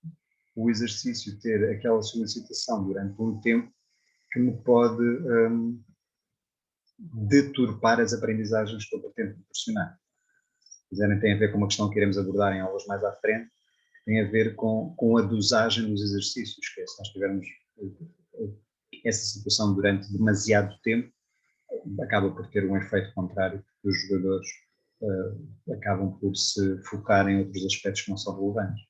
o exercício ter aquela solicitação durante um tempo que me pode deturpar as aprendizagens que eu pretendo proporcionar. Se quiserem, tem a ver com uma questão que iremos abordar em aulas mais à frente, que tem a ver com a dosagem dos exercícios, que é se nós tivermos essa situação durante demasiado tempo, acaba por ter um efeito contrário, porque os jogadores acabam por se focar em outros aspectos que não são relevantes.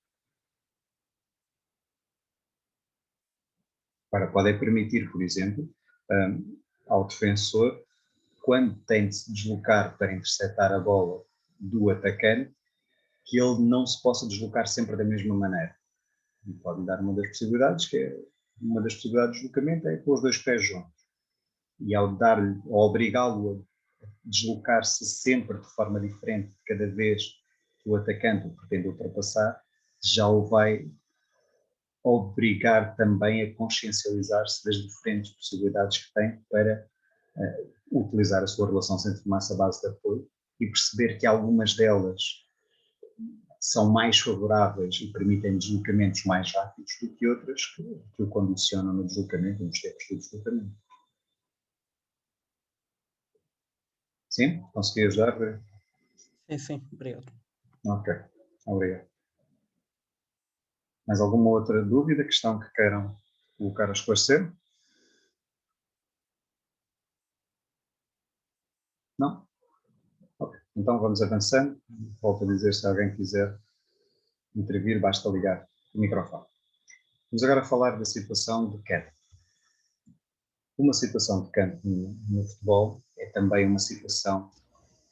Agora, podem permitir, por exemplo, ao defensor, quando tem de se deslocar para interceptar a bola do atacante, que ele não se possa deslocar sempre da mesma maneira. E podem dar uma das possibilidades, que é uma das possibilidades de deslocamento é com os dois pés juntos. e ao dar-lhe, ou obrigá-lo a deslocar-se sempre de forma diferente cada vez que o atacante o pretende ultrapassar, já o vai obrigar também a consciencializar-se das diferentes possibilidades que tem para utilizar a sua relação centro de massa base de apoio e perceber que algumas delas são mais favoráveis e permitem deslocamentos mais rápidos do que outras que o condicionam no deslocamento, nos tempos de deslocamento. Sim? Consegui ajudar? Sim, obrigado. Ok, obrigado. Mais alguma outra dúvida, questão que queiram colocar a esclarecer? Não? Ok, então vamos avançando. Volto a dizer, se alguém quiser intervir, basta ligar o microfone. Vamos agora falar da situação de queda. Uma situação de campo no futebol é também uma situação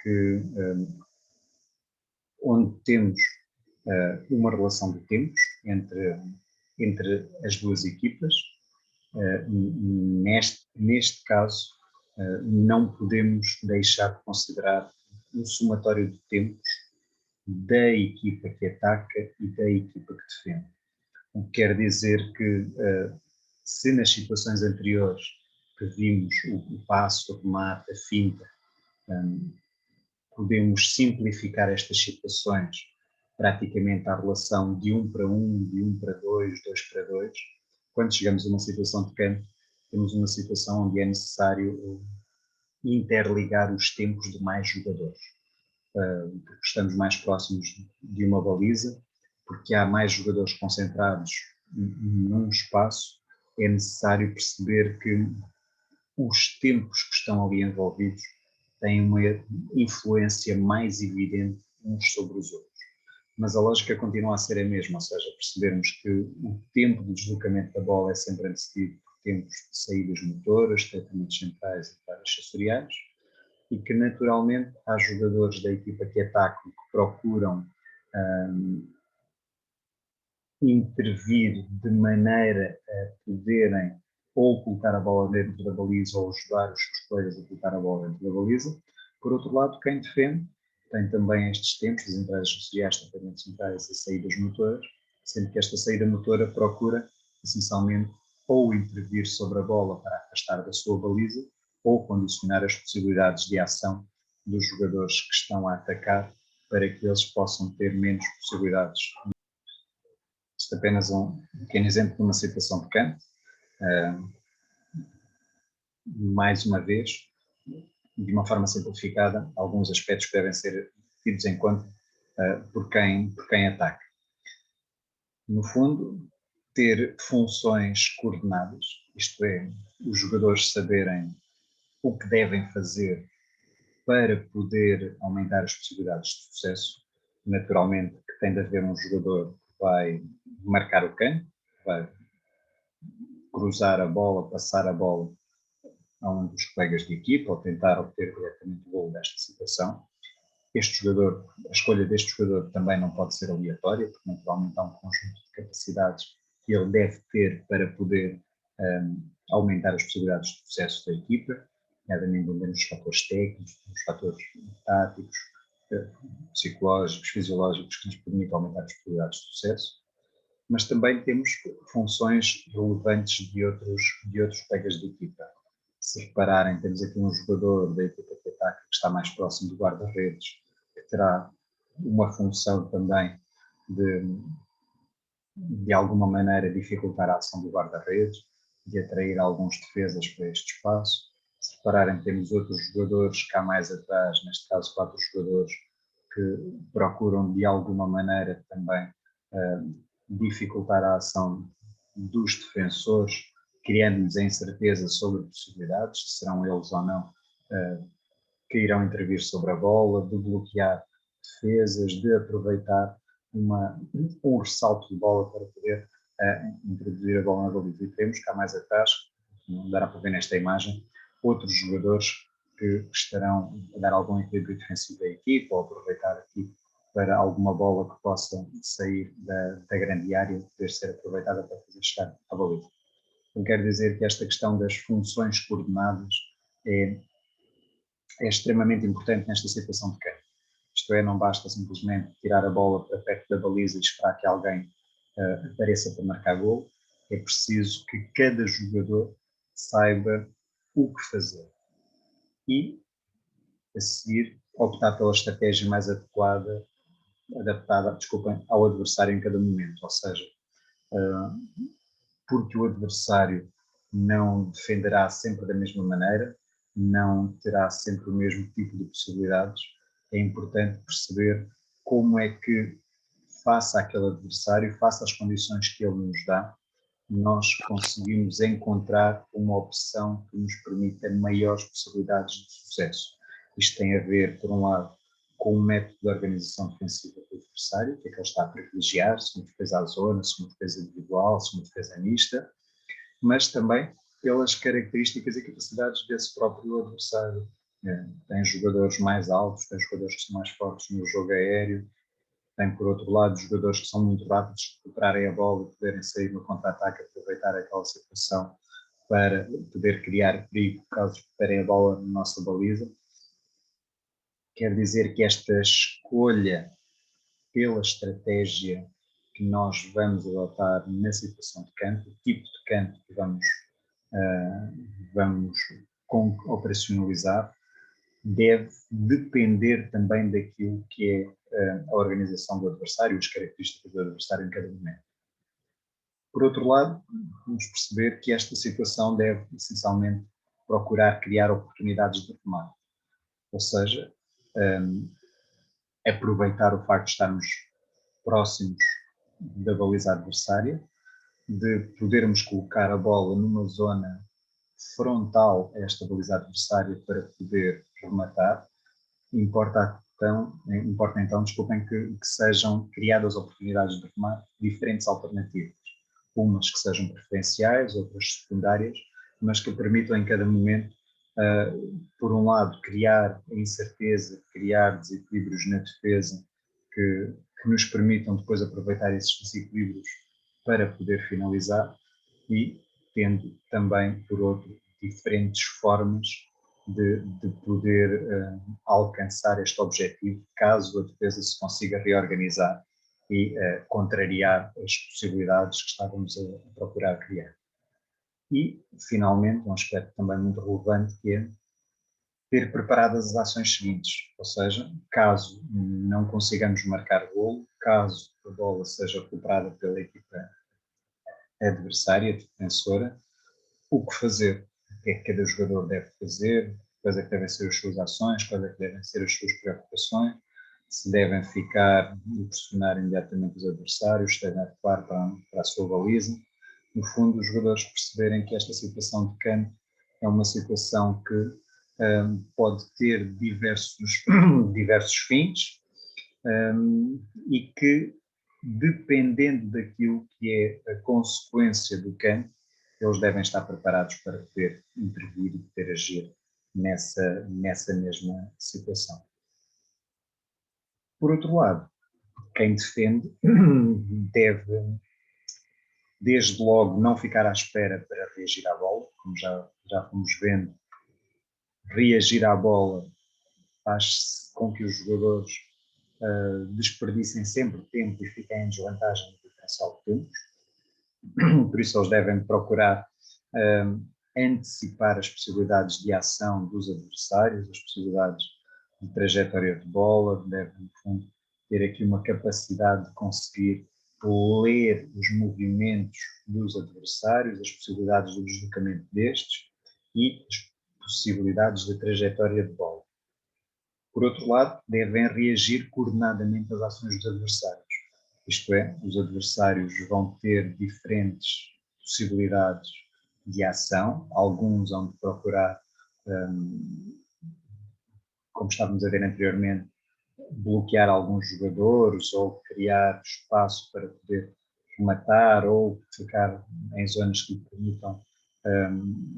que, onde temos uma relação de tempos entre as duas equipas. Neste caso, não podemos deixar de considerar um somatório de tempos da equipa que ataca e da equipa que defende. O que quer dizer que, se nas situações anteriores que vimos o passo, o remate, a finta, podemos simplificar estas situações praticamente à relação de 1 para 1, de 1 para 2, 2 para 2. Quando chegamos a uma situação de campo, temos uma situação onde é necessário interligar os tempos de mais jogadores, porque estamos mais próximos de uma baliza, porque há mais jogadores concentrados num espaço, é necessário perceber que os tempos que estão ali envolvidos têm uma influência mais evidente uns sobre os outros. Mas a lógica continua a ser a mesma, ou seja, percebermos que o tempo de deslocamento da bola é sempre antecedido por tempos de saídas motoras, tratamentos centrais e várias sensoriais, e que naturalmente há jogadores da equipa que atacam que procuram intervir de maneira a poderem ou colocar a bola dentro da baliza ou ajudar os seus colegas a colocar a bola dentro da baliza. Por outro lado, quem defende tem também estes tempos, as entradas sensoriais, tratamentos centrais e saídas motoras, sendo que esta saída motora procura, essencialmente, ou intervir sobre a bola para afastar da sua baliza, ou condicionar as possibilidades de ação dos jogadores que estão a atacar para que eles possam ter menos possibilidades. Isto é apenas um pequeno exemplo de uma situação de campo. Mais uma vez, de uma forma simplificada, alguns aspectos que devem ser tidos em conta por quem ataca. No fundo, ter funções coordenadas, isto é, os jogadores saberem o que devem fazer para poder aumentar as possibilidades de sucesso. Naturalmente que tem de haver um jogador que vai marcar o campo, vai cruzar a bola, passar a bola a um dos colegas de equipa ou tentar obter diretamente o golo desta situação. Este jogador, a escolha deste jogador também não pode ser aleatória, porque naturalmente há um conjunto de capacidades que ele deve ter para poder aumentar as possibilidades de sucesso da equipa, nomeadamente nos fatores técnicos, nos fatores táticos, psicológicos, fisiológicos, que nos permitem aumentar as possibilidades de sucesso, mas também temos funções relevantes de outros colegas de equipa. Se repararem, temos aqui um jogador da equipa que ataca que está mais próximo do guarda-redes, que terá uma função também de alguma maneira dificultar a ação do guarda-redes, de atrair alguns defesas para este espaço. Se repararem, temos outros jogadores cá mais atrás, neste caso 4 jogadores, que procuram de alguma maneira também dificultar a ação dos defensores, criando-lhes a incerteza sobre possibilidades, se serão eles ou não que irão intervir sobre a bola, de bloquear defesas, de aproveitar um ressalto de bola para poder introduzir a bola na baliza. E temos cá mais atrás, não dará para ver nesta imagem, outros jogadores que estarão a dar algum equilíbrio defensivo à equipa ou aproveitar aqui para alguma bola que possa sair da grande área e poder ser aproveitada para fazer chegar à baliza. Eu quero dizer que esta questão das funções coordenadas é extremamente importante nesta situação de campo. Isto é, não basta simplesmente tirar a bola para perto da baliza e esperar que alguém apareça para marcar golo. É preciso que cada jogador saiba o que fazer e, a seguir, optar pela estratégia mais adaptada, ao adversário em cada momento. Ou seja, porque o adversário não defenderá sempre da mesma maneira, não terá sempre o mesmo tipo de possibilidades, é importante perceber como é que, face àquele adversário, face às condições que ele nos dá, nós conseguimos encontrar uma opção que nos permita maiores possibilidades de sucesso. Isto tem a ver, por um lado, com o método de organização defensiva do adversário, que é que ele está a privilegiar, se uma defesa à zona, se uma defesa individual, se uma defesa mista, mas também pelas características e capacidades desse próprio adversário. Tem jogadores mais altos, tem jogadores que são mais fortes no jogo aéreo, tem, por outro lado, jogadores que são muito rápidos de recuperarem a bola e poderem sair no contra-ataque, aproveitar aquela situação para poder criar perigo caso recuperem a bola na nossa baliza. Quer dizer que esta escolha pela estratégia que nós vamos adotar na situação de campo, o tipo de campo que vamos operacionalizar, deve depender também daquilo que é a organização do adversário, as características do adversário em cada momento. Por outro lado, vamos perceber que esta situação deve, essencialmente, procurar criar oportunidades de remate. Ou seja, aproveitar o facto de estarmos próximos da baliza adversária, de podermos colocar a bola numa zona frontal a esta baliza adversária para poder rematar. Importa então, que sejam criadas oportunidades de remate, diferentes alternativas, umas que sejam preferenciais, outras secundárias, mas que permitam em cada momento, por um lado, criar a incerteza, criar desequilíbrios na defesa que nos permitam depois aproveitar esses desequilíbrios para poder finalizar e tendo também, por outro, diferentes formas de poder alcançar este objetivo, caso a defesa se consiga reorganizar e contrariar as possibilidades que estávamos a procurar criar. E, finalmente, um aspecto também muito relevante que é ter preparadas as ações seguintes, ou seja, caso não consigamos marcar golo, caso a bola seja recuperada pela equipa adversária, defensora, o que fazer, o que é que cada jogador deve fazer, quais é que devem ser as suas ações, quais é que devem ser as suas preocupações, se devem ficar e pressionar imediatamente os adversários, se devem recuar para a sua baliza. No fundo, os jogadores perceberem que esta situação de campo é uma situação que pode ter diversos fins e que, dependendo daquilo que é a consequência do campo, eles devem estar preparados para poder intervir e poder agir nessa mesma situação. Por outro lado, quem defende deve, desde logo, não ficar à espera para reagir à bola, como já fomos vendo. Reagir à bola faz com que os jogadores desperdicem sempre tempo e fiquem em desvantagem no diferencial de tempos. Por isso eles devem procurar antecipar as possibilidades de ação dos adversários, as possibilidades de trajetória de bola, devem, no fundo, ter aqui uma capacidade de conseguir ler os movimentos dos adversários, as possibilidades do deslocamento destes e as possibilidades de trajetória de bola. Por outro lado, devem reagir coordenadamente às ações dos adversários. Isto é, os adversários vão ter diferentes possibilidades de ação, alguns vão procurar, como estávamos a ver anteriormente, bloquear alguns jogadores ou criar espaço para poder rematar ou ficar em zonas que lhe permitam,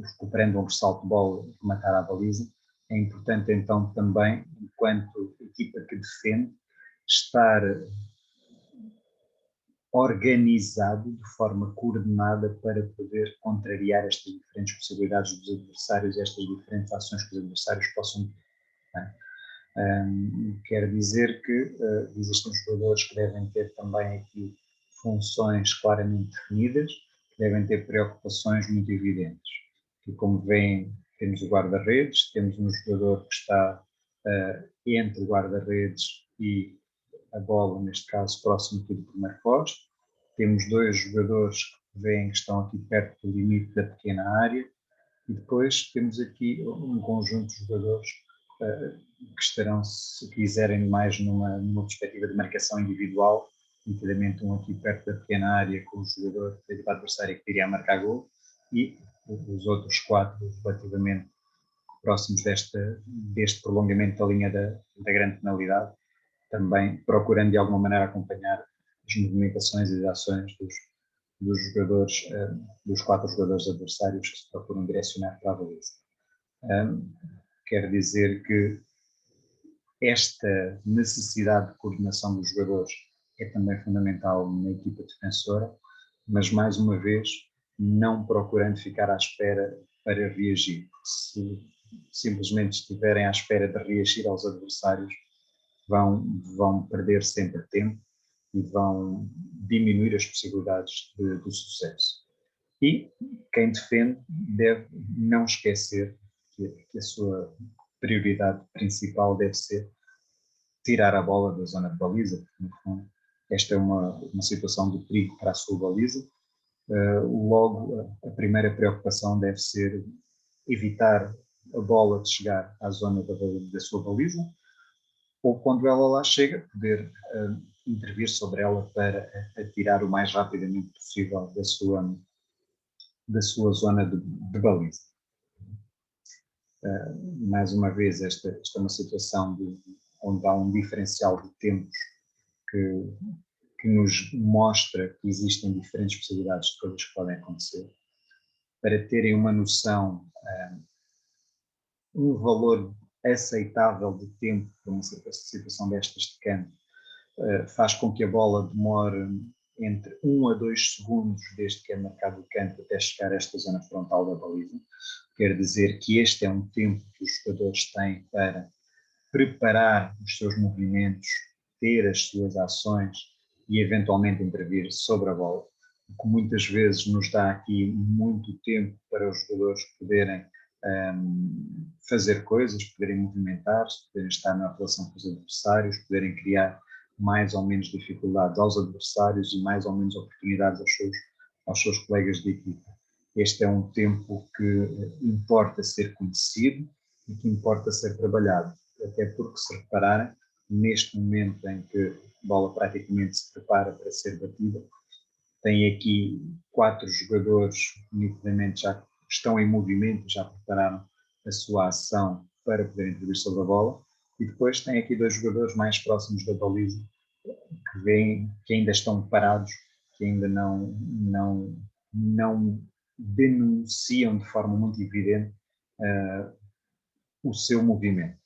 recuperando um ressalto de bola, rematar a baliza. É importante então também, enquanto equipa que defende, estar organizado de forma coordenada para poder contrariar estas diferentes possibilidades dos adversários, estas diferentes ações que os adversários possam ter. Quer dizer que existem jogadores que devem ter também aqui funções claramente definidas, que devem ter preocupações muito evidentes. E como veem, temos o guarda-redes, temos um jogador que está entre o guarda-redes e a bola, neste caso, próximo aqui do primeiro poste. Temos 2 jogadores que veem que estão aqui perto do limite da pequena área. E depois temos aqui um conjunto de jogadores que estarão, se quiserem, mais numa perspectiva de marcação individual, nitidamente um aqui perto da pequena área com o jogador da equipa adversária que iria marcar gol, e os outros 4 relativamente próximos deste prolongamento da linha da grande penalidade, também procurando de alguma maneira acompanhar as movimentações e as ações dos jogadores, dos 4 jogadores adversários que se procuram direcionar para a baliza. Quer dizer que esta necessidade de coordenação dos jogadores é também fundamental na equipa defensora, mas mais uma vez não procurando ficar à espera para reagir. Se simplesmente estiverem à espera de reagir aos adversários, vão perder sempre tempo e vão diminuir as possibilidades de sucesso. E quem defende deve não esquecer que a sua prioridade principal deve ser tirar a bola da zona de baliza, porque no fundo esta é uma situação de perigo para a sua baliza. Logo, a primeira preocupação deve ser evitar a bola de chegar à zona da sua baliza, ou quando ela lá chega, poder intervir sobre ela para a tirar o mais rapidamente possível da sua zona de baliza. Mais uma vez, esta é uma situação onde há um diferencial de tempos que nos mostra que existem diferentes possibilidades de coisas que podem acontecer. Para terem uma noção, um valor aceitável de tempo para uma situação destas de canto faz com que a bola demore entre 1 a 2 segundos desde que é marcado o canto até chegar a esta zona frontal da baliza. Quer dizer que este é um tempo que os jogadores têm para preparar os seus movimentos, ter as suas ações e eventualmente intervir sobre a bola, o que muitas vezes nos dá aqui muito tempo para os jogadores poderem fazer coisas, poderem movimentar-se, poderem estar na relação com os adversários, poderem criar mais ou menos dificuldades aos adversários e mais ou menos oportunidades aos seus colegas de equipa. Este é um tempo que importa ser conhecido e que importa ser trabalhado, até porque, se repararem, neste momento em que a bola praticamente se prepara para ser batida, tem aqui 4 jogadores nitidamente já estão em movimento, já prepararam a sua ação para poder intervir sobre a bola, e depois tem aqui 2 jogadores mais próximos da baliza que ainda estão parados, que ainda não denunciam de forma muito evidente o seu movimento.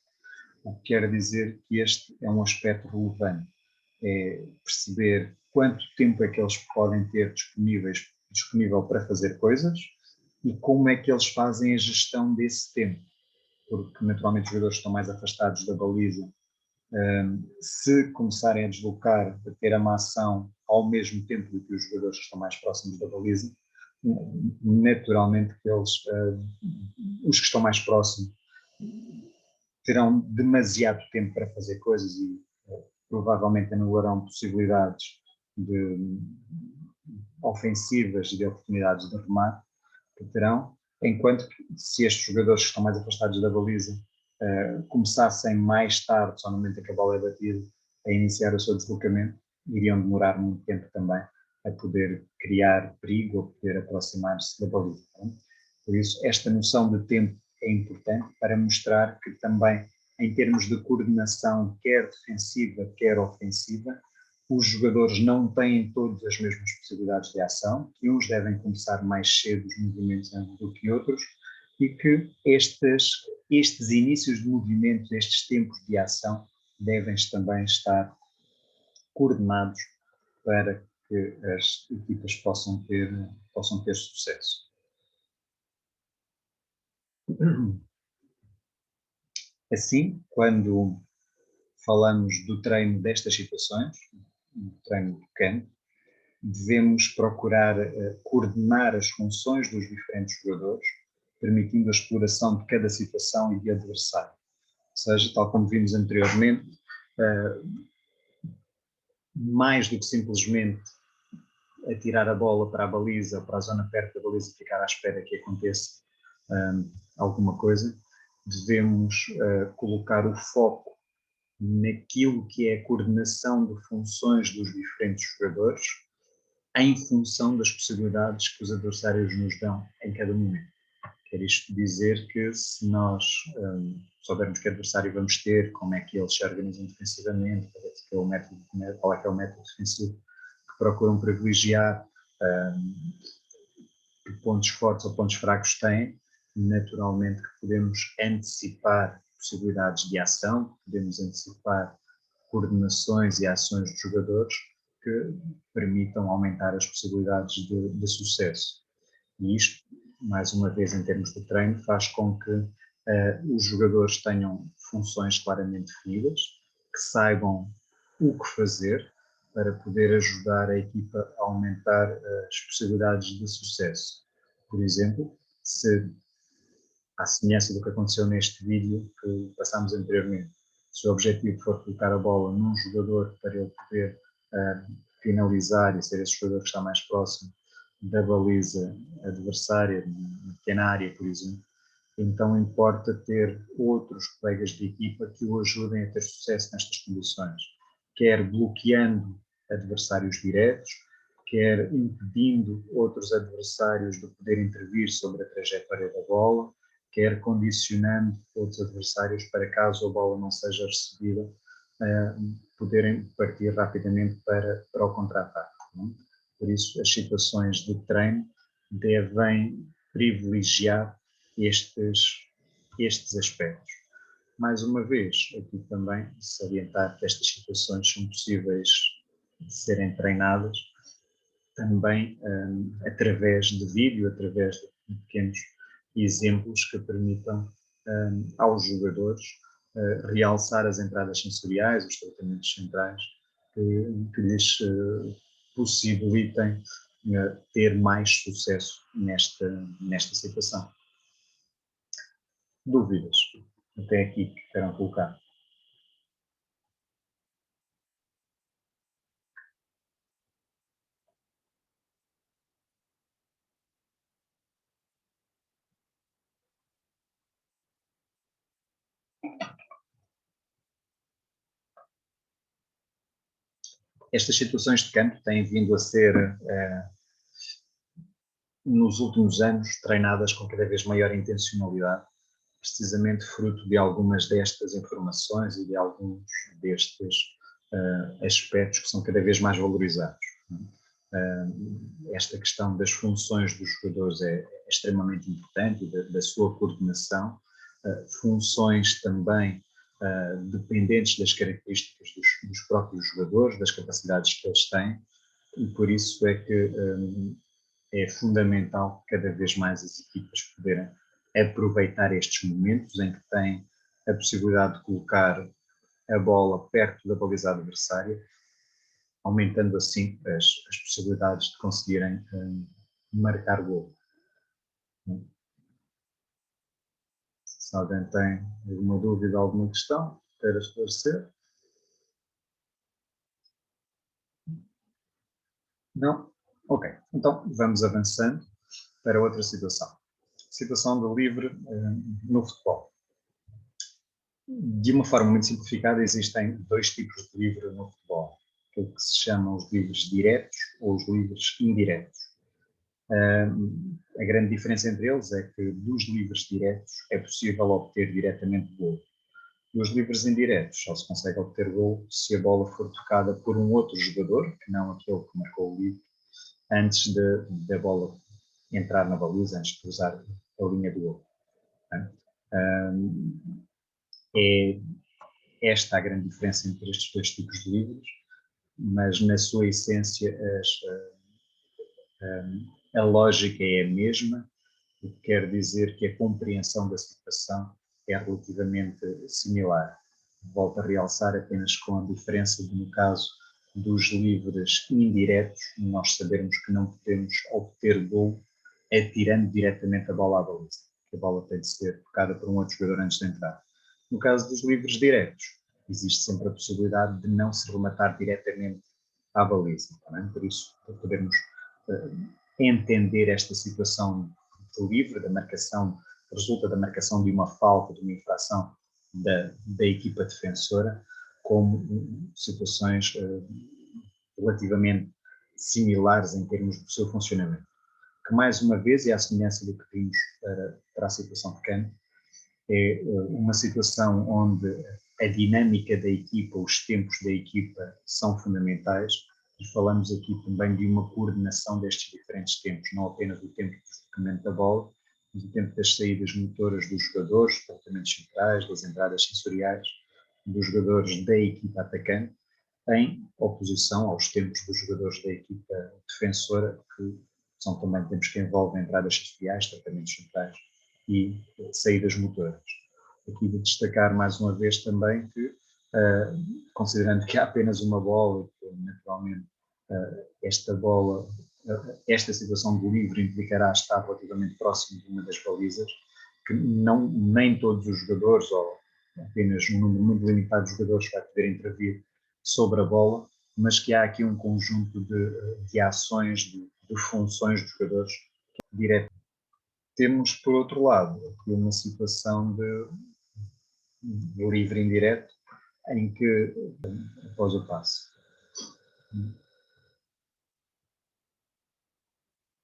O que quer dizer que este é um aspecto relevante, é perceber quanto tempo é que eles podem ter disponível para fazer coisas e como é que eles fazem a gestão desse tempo, porque naturalmente os jogadores estão mais afastados da baliza. Se começarem a deslocar, a ter uma ação ao mesmo tempo do que os jogadores que estão mais próximos da baliza, naturalmente que os que estão mais próximos terão demasiado tempo para fazer coisas e provavelmente anularão possibilidades ofensivas e de oportunidades de remate que terão, enquanto que se estes jogadores que estão mais afastados da baliza começassem mais tarde, só no momento em que a bola é batida, a iniciar o seu deslocamento, iriam demorar muito tempo também a poder criar perigo ou poder aproximar-se da baliza. Por isso, esta noção de tempo é importante para mostrar que também, em termos de coordenação, quer defensiva, quer ofensiva, os jogadores não têm todas as mesmas possibilidades de ação, que uns devem começar mais cedo os movimentos do que outros, e que estes inícios de movimentos, estes tempos de ação, devem também estar coordenados para que as equipas possam ter sucesso. Assim, quando falamos do treino destas situações, do treino do campo, devemos procurar coordenar as funções dos diferentes jogadores, permitindo a exploração de cada situação e de adversário. Ou seja, tal como vimos anteriormente, mais do que simplesmente atirar a bola para a baliza, para a zona perto da baliza e ficar à espera que aconteça alguma coisa, devemos colocar o foco naquilo que é a coordenação de funções dos diferentes jogadores em função das possibilidades que os adversários nos dão em cada momento. Quer isto dizer que se nós soubermos que adversário vamos ter, como é que eles se organizam defensivamente, qual é que é o método defensivo que procuram privilegiar, que pontos fortes ou pontos fracos têm, naturalmente que podemos antecipar possibilidades de ação, podemos antecipar coordenações e ações dos jogadores que permitam aumentar as possibilidades de sucesso. E isto, mais uma vez em termos de treino, faz com que os jogadores tenham funções claramente definidas, que saibam o que fazer para poder ajudar a equipa a aumentar as possibilidades de sucesso. Por exemplo, se, à semelhança do que aconteceu neste vídeo que passámos anteriormente, se o objetivo for colocar a bola num jogador para ele poder finalizar e ser esse jogador que está mais próximo da baliza adversária, na pequena área, por exemplo, então importa ter outros colegas de equipa que o ajudem a ter sucesso nestas condições, quer bloqueando adversários diretos, quer impedindo outros adversários de poder intervir sobre a trajetória da bola, quer condicionando outros adversários para, caso a bola não seja recebida, poderem partir rapidamente para o contra-ataque. Por isso, as situações de treino devem privilegiar estes aspectos. Mais uma vez, aqui também salientar que estas situações são possíveis de serem treinadas também através de vídeo, através de pequenos exemplos que permitam aos jogadores realçar as entradas sensoriais, os tratamentos centrais, que lhes possibilitem ter mais sucesso nesta situação. Dúvidas? Até aqui que queiram colocar. Estas situações de campo têm vindo a ser, nos últimos anos, treinadas com cada vez maior intencionalidade, precisamente fruto de algumas destas informações e de alguns destes aspectos que são cada vez mais valorizados. Esta questão das funções dos jogadores é extremamente importante e da sua coordenação, funções também dependentes das características dos próprios jogadores, das capacidades que eles têm, e por isso é que é fundamental cada vez mais as equipas poderem aproveitar estes momentos em que têm a possibilidade de colocar a bola perto da baliza adversária, aumentando assim as possibilidades de conseguirem marcar gol. Se alguém tem alguma dúvida, alguma questão, queira esclarecer? Não? Ok, então vamos avançando para outra situação. Situação do livre no futebol. De uma forma muito simplificada, existem dois tipos de livre no futebol, aquilo que se chamam os livres diretos ou os livres indiretos. A grande diferença entre eles é que dos livres diretos é possível obter diretamente gol. Dos livres indiretos só se consegue obter gol se a bola for tocada por um outro jogador, que não aquele que marcou o livre, antes da bola entrar na baliza, antes de cruzar a linha do gol. É esta a grande diferença entre estes dois tipos de livros. mas na sua essência a lógica é a mesma, o que quer dizer que a compreensão da situação é relativamente similar. Volto a realçar apenas com a diferença de, no caso dos livres indiretos, nós sabermos que não podemos obter golo atirando diretamente a bola à baliza, que a bola tem de ser tocada por um outro jogador antes de entrar. No caso dos livres diretos, existe sempre a possibilidade de não se rematar diretamente à baliza. Também? Por isso, para podermos entender esta situação de livre, da marcação, resulta da marcação de uma falta, de uma infração da equipa defensora, como situações relativamente similares em termos do seu funcionamento. Que mais uma vez, e à semelhança do que vimos para a situação de Cano, é uma situação onde a dinâmica da equipa, os tempos da equipa são fundamentais, e falamos aqui também de uma coordenação destes diferentes tempos, não apenas do tempo de deslocamento da bola, mas do tempo das saídas motoras dos jogadores, dos tratamentos centrais, das entradas sensoriais, dos jogadores da equipa atacante, em oposição aos tempos dos jogadores da equipa defensora, que são também tempos que envolvem entradas sensoriais, tratamentos centrais e saídas motoras. Aqui de destacar mais uma vez também que, considerando que há apenas uma bola, que naturalmente esta situação de livre implicará estar relativamente próximo de uma das balizas, que nem todos os jogadores, ou apenas um número muito limitado de jogadores vai poder intervir sobre a bola, mas que há aqui um conjunto de ações, de funções dos jogadores direto. Temos, por outro lado, aqui uma situação de livre indireto, em que, após o passe,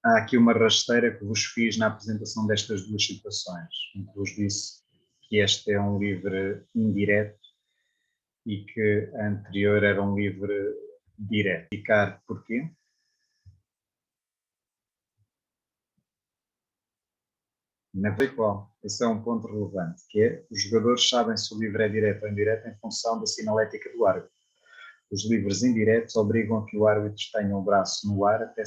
há aqui uma rasteira que vos fiz na apresentação destas duas situações, em que vos disse que este é um livre indireto e que a anterior era um livre direto. Explicar porquê? Na qual, esse é um ponto relevante, que é os jogadores sabem se o livre é direto ou indireto em função da sinalética do árbitro. Os livres indiretos obrigam a que o árbitro tenha o braço no ar até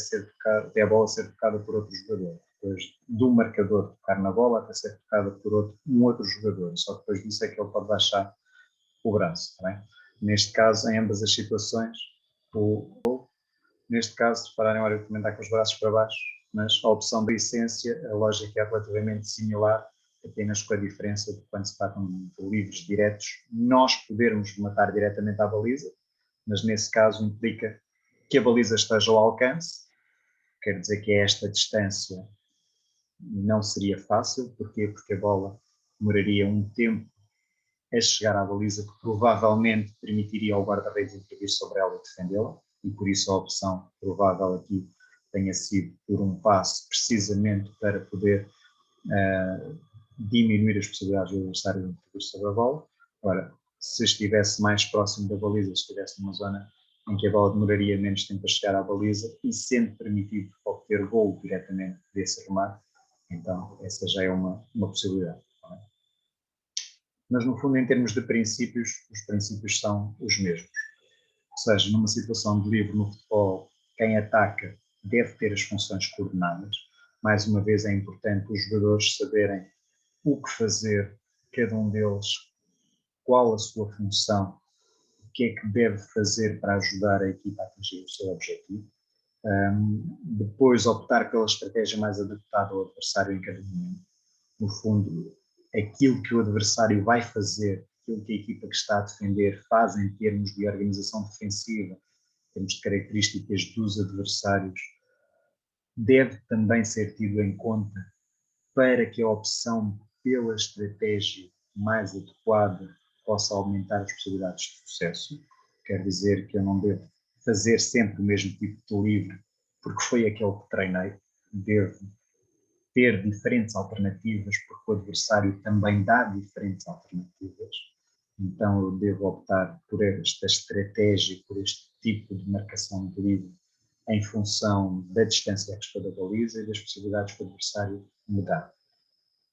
a bola ser tocada por outro jogador. Depois do marcador tocar na bola até ser tocada por um outro jogador. Só depois disso é que ele pode baixar o braço. Tá bem? Neste caso, em ambas as situações, neste caso, repararem, o árbitro também está com os braços para baixo, mas a opção da essência, a lógica é relativamente similar, apenas com a diferença de quando se tratam de livres diretos, nós podermos matar diretamente à baliza, mas nesse caso implica que a baliza esteja ao alcance, quer dizer que esta distância não seria fácil, porquê? Porque a bola demoraria um tempo a chegar à baliza que provavelmente permitiria ao guarda-redes intervir sobre ela e defendê-la, e por isso a opção provável aqui tenha sido por um passe precisamente para poder diminuir as possibilidades do adversário de intervir sobre a bola. Ora, se estivesse mais próximo da baliza, se estivesse numa zona em que a bola demoraria menos tempo a chegar à baliza e sendo permitido obter golo diretamente desse remate, então essa já é uma possibilidade. Mas no fundo, em termos de princípios, os princípios são os mesmos. Ou seja, numa situação de livre no futebol, quem ataca deve ter as funções coordenadas. Mais uma vez é importante os jogadores saberem o que fazer, cada um deles, qual a sua função, o que é que deve fazer para ajudar a equipa a atingir o seu objetivo. Depois optar pela estratégia mais adaptada ao adversário em cada momento. No fundo, aquilo que o adversário vai fazer, aquilo que a equipa que está a defender faz em termos de organização defensiva, em termos de características dos adversários, deve também ser tido em conta para que a opção pela estratégia mais adequada possa aumentar as possibilidades de sucesso. Quer dizer que eu não devo fazer sempre o mesmo tipo de livre porque foi aquele que treinei, devo ter diferentes alternativas porque o adversário também dá diferentes alternativas, então eu devo optar por esta estratégia, por este tipo de marcação de livre em função da distância extra da baliza e das possibilidades que o adversário me dá.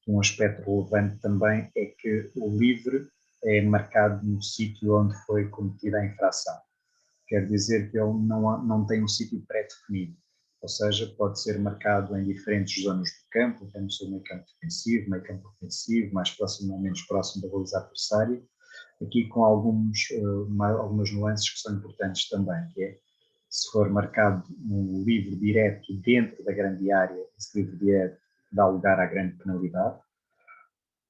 Um aspecto relevante também é que o livre é marcado no sítio onde foi cometida a infração. quer dizer que ele não tem um sítio pré-definido, ou seja, pode ser marcado em diferentes zonas do campo, até no seu meio campo defensivo, meio campo ofensivo, mais próximo ou menos próximo da baliza adversária, aqui com algumas nuances que são importantes também, que é, se for marcado um livre direto dentro da grande área, esse livre direto dá lugar à grande penalidade.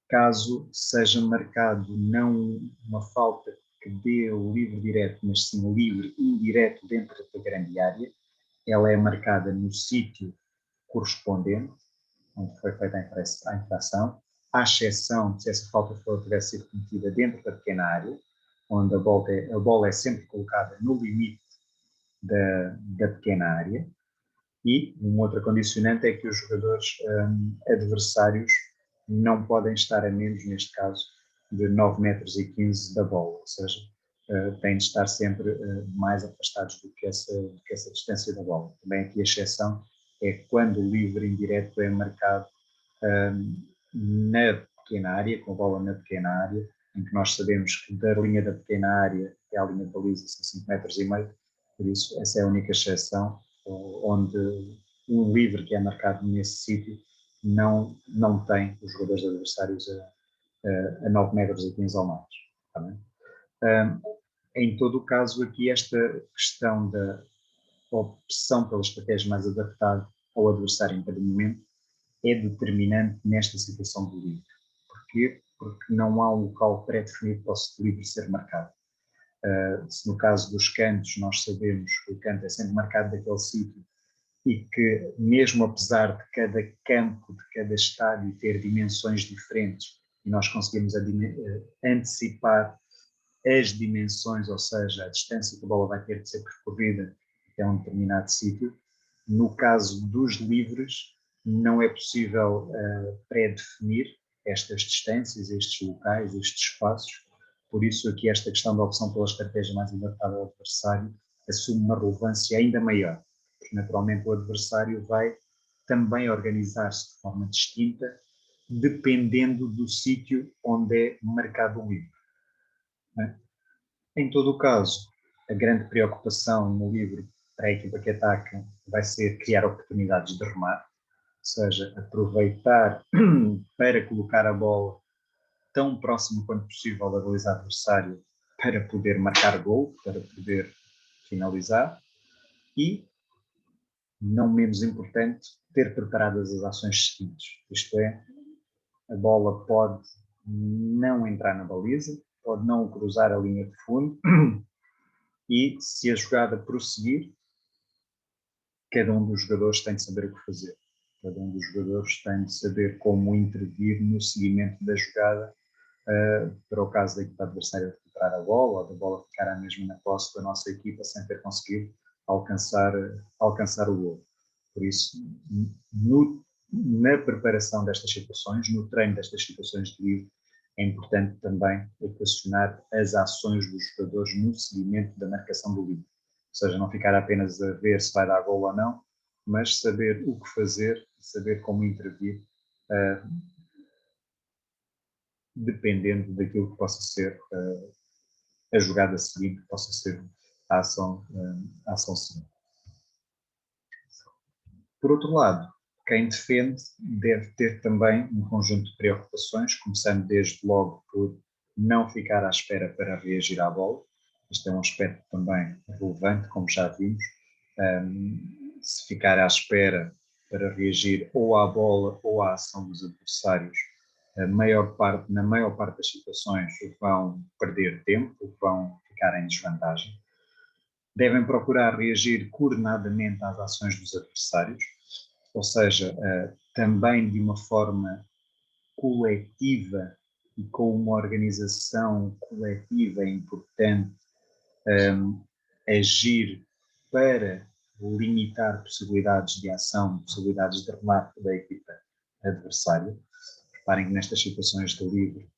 Caso seja marcado não uma falta que dê o livre direto, mas sim o livre indireto dentro da grande área, ela é marcada no sítio correspondente, onde foi feita a infração, à exceção de se essa falta tivesse sido cometida dentro da pequena área, onde a bola é sempre colocada no limite da pequena área, e uma outra condicionante é que os jogadores adversários não podem estar a menos, neste caso, de 9,15 metros da bola, ou seja, têm de estar sempre mais afastados do que essa distância da bola. Também aqui a exceção é quando o livre indireto é marcado na pequena área, com a bola na pequena área, em que nós sabemos que da linha da pequena área até à linha de baliza são 5,5 metros, por isso essa é a única exceção onde um livre que é marcado nesse sítio não tem os jogadores adversários a 9,15 metros ou mais. Tá bem? Em todo o caso, aqui esta questão da opção pela estratégia mais adaptada ao adversário em cada momento é determinante nesta situação do livre. Porquê? Porque não há um local pré-definido para o livre ser marcado. Se no caso dos cantos nós sabemos que o canto é sempre marcado daquele sítio e que mesmo apesar de cada campo, de cada estádio ter dimensões diferentes e nós conseguimos antecipar as dimensões, ou seja, a distância que a bola vai ter de ser percorrida até um determinado sítio, no caso dos livres não é possível pré-definir estas distâncias, estes locais, estes espaços. Por isso aqui esta questão da opção pela estratégia mais adaptada ao adversário assume uma relevância ainda maior, porque naturalmente o adversário vai também organizar-se de forma distinta, dependendo do sítio onde é marcado o livre. Em todo o caso, a grande preocupação no livro para a equipa que ataca vai ser criar oportunidades de remate, ou seja, aproveitar para colocar a bola tão próximo quanto possível da baliza adversária para poder marcar gol, para poder finalizar e, não menos importante, ter preparadas as ações seguintes. Isto é, a bola pode não entrar na baliza, pode não cruzar a linha de fundo e, se a jogada prosseguir, cada um dos jogadores tem de saber o que fazer. Cada um dos jogadores tem de saber como intervir no seguimento da jogada para o caso da equipa adversária recuperar a bola ou da bola ficar mesmo na posse da nossa equipa sem ter conseguido alcançar o gol. Por isso, na preparação destas situações, no treino destas situações de livre, é importante também equacionar as ações dos jogadores no seguimento da marcação do livre. Ou seja, não ficar apenas a ver se vai dar gol ou não, mas saber o que fazer, saber como intervir, dependendo daquilo que possa ser a jogada seguinte, que possa ser a ação seguinte. Por outro lado, quem defende deve ter também um conjunto de preocupações, começando desde logo por não ficar à espera para reagir à bola. Este é um aspecto também relevante, como já vimos. Se ficar à espera para reagir ou à bola ou à ação dos adversários, na maior parte das situações vão perder tempo, vão ficar em desvantagem. Devem procurar reagir coordenadamente às ações dos adversários, ou seja, também de uma forma coletiva e com uma organização coletiva é importante agir para limitar possibilidades de ação, possibilidades de remate da equipa adversária. Reparem que nestas situações de livre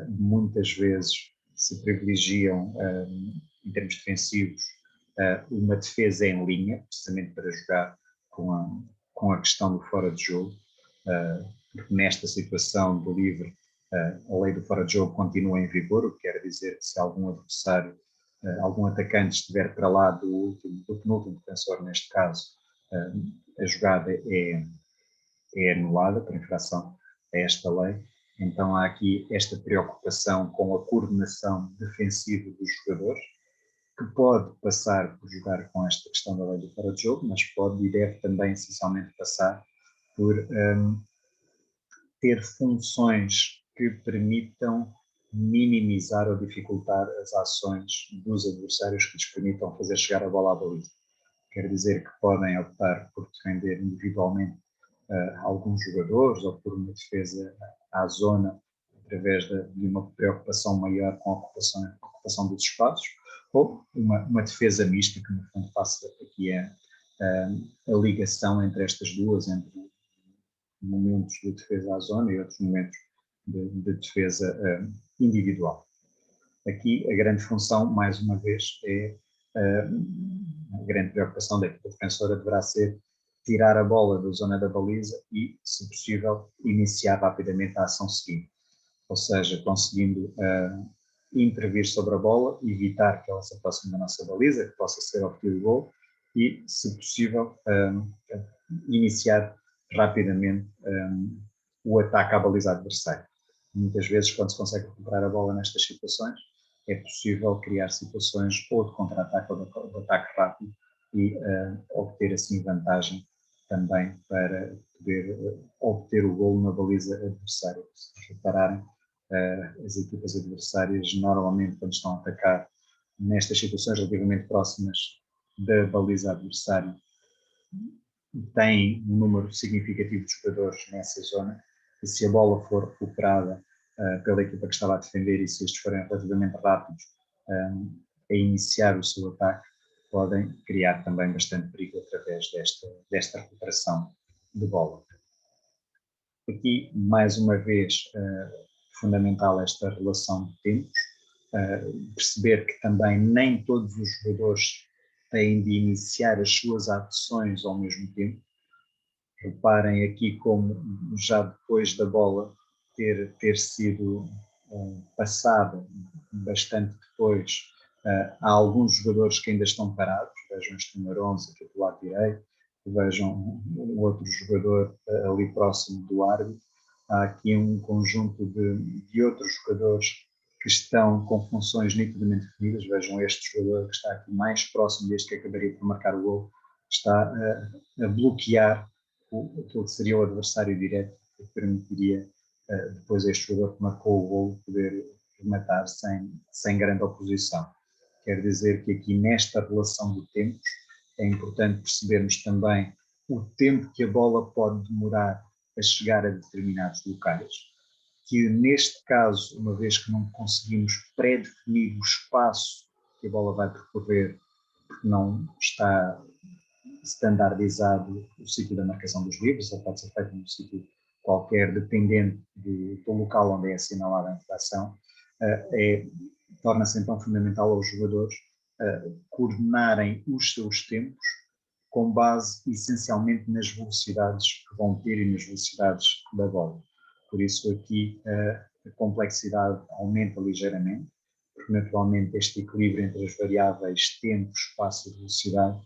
muitas vezes se privilegiam, em termos defensivos, uma defesa em linha, precisamente para jogar com a questão do fora de jogo, porque nesta situação do livre a lei do fora de jogo continua em vigor, o que quer dizer que se algum adversário algum atacante estiver para lá do penúltimo defensor, neste caso, a jogada é anulada por infração a esta lei. Então há aqui esta preocupação com a coordenação defensiva dos jogadores, que pode passar por jogar com esta questão da lei do fora de jogo, mas pode e deve também essencialmente passar por ter funções que permitam minimizar ou dificultar as ações dos adversários que lhes permitam fazer chegar a bola à baliza. Quer dizer que podem optar por defender individualmente alguns jogadores ou por uma defesa à zona através de uma preocupação maior com a ocupação dos espaços, ou uma defesa mista que no fundo faça aqui a ligação entre estas duas, entre momentos de defesa à zona e outros momentos de defesa individual. Aqui a grande função, mais uma vez, a grande preocupação da equipa defensora deverá ser tirar a bola da zona da baliza e, se possível, iniciar rapidamente a ação seguinte. Ou seja, conseguindo intervir sobre a bola, evitar que ela se aproxime da nossa baliza, que possa ser obtido o gol e, se possível, iniciar rapidamente o ataque à baliza adversária. Muitas vezes, quando se consegue recuperar a bola nestas situações, é possível criar situações ou de contra-ataque ou de ataque rápido e obter assim vantagem também para poder obter o golo na baliza adversária. Se repararem, as equipas adversárias normalmente, quando estão a atacar nestas situações relativamente próximas da baliza adversária, têm um número significativo de jogadores nessa zona, e se a bola for recuperada pela equipa que estava a defender e se estes forem relativamente rápidos a iniciar o seu ataque, podem criar também bastante perigo através desta recuperação de bola. Aqui, mais uma vez, fundamental esta relação de tempos, perceber que também nem todos os jogadores têm de iniciar as suas ações ao mesmo tempo. Reparem aqui como já depois da bola ter sido passada bastante depois, há alguns jogadores que ainda estão parados, vejam este número 11 aqui do lado direito, vejam o outro jogador ali próximo do árbitro, há aqui um conjunto de outros jogadores que estão com funções nitidamente definidas, vejam este jogador que está aqui mais próximo deste que acabaria por marcar o gol, está a bloquear aquilo que seria o adversário direto, que permitiria depois a este jogador que marcou o gol poder rematar sem grande oposição. Quer dizer que aqui nesta relação de tempos é importante percebermos também o tempo que a bola pode demorar a chegar a determinados locais, que neste caso, uma vez que não conseguimos pré-definir o espaço que a bola vai percorrer, porque não está standardizado o sítio da marcação dos livros, ou pode ser feito num sítio qualquer, dependente do local onde é assinalada a infração, torna-se então fundamental aos jogadores coordenarem os seus tempos com base essencialmente nas velocidades que vão ter e nas velocidades da bola. Por isso aqui a complexidade aumenta ligeiramente, porque naturalmente este equilíbrio entre as variáveis tempo, espaço e velocidade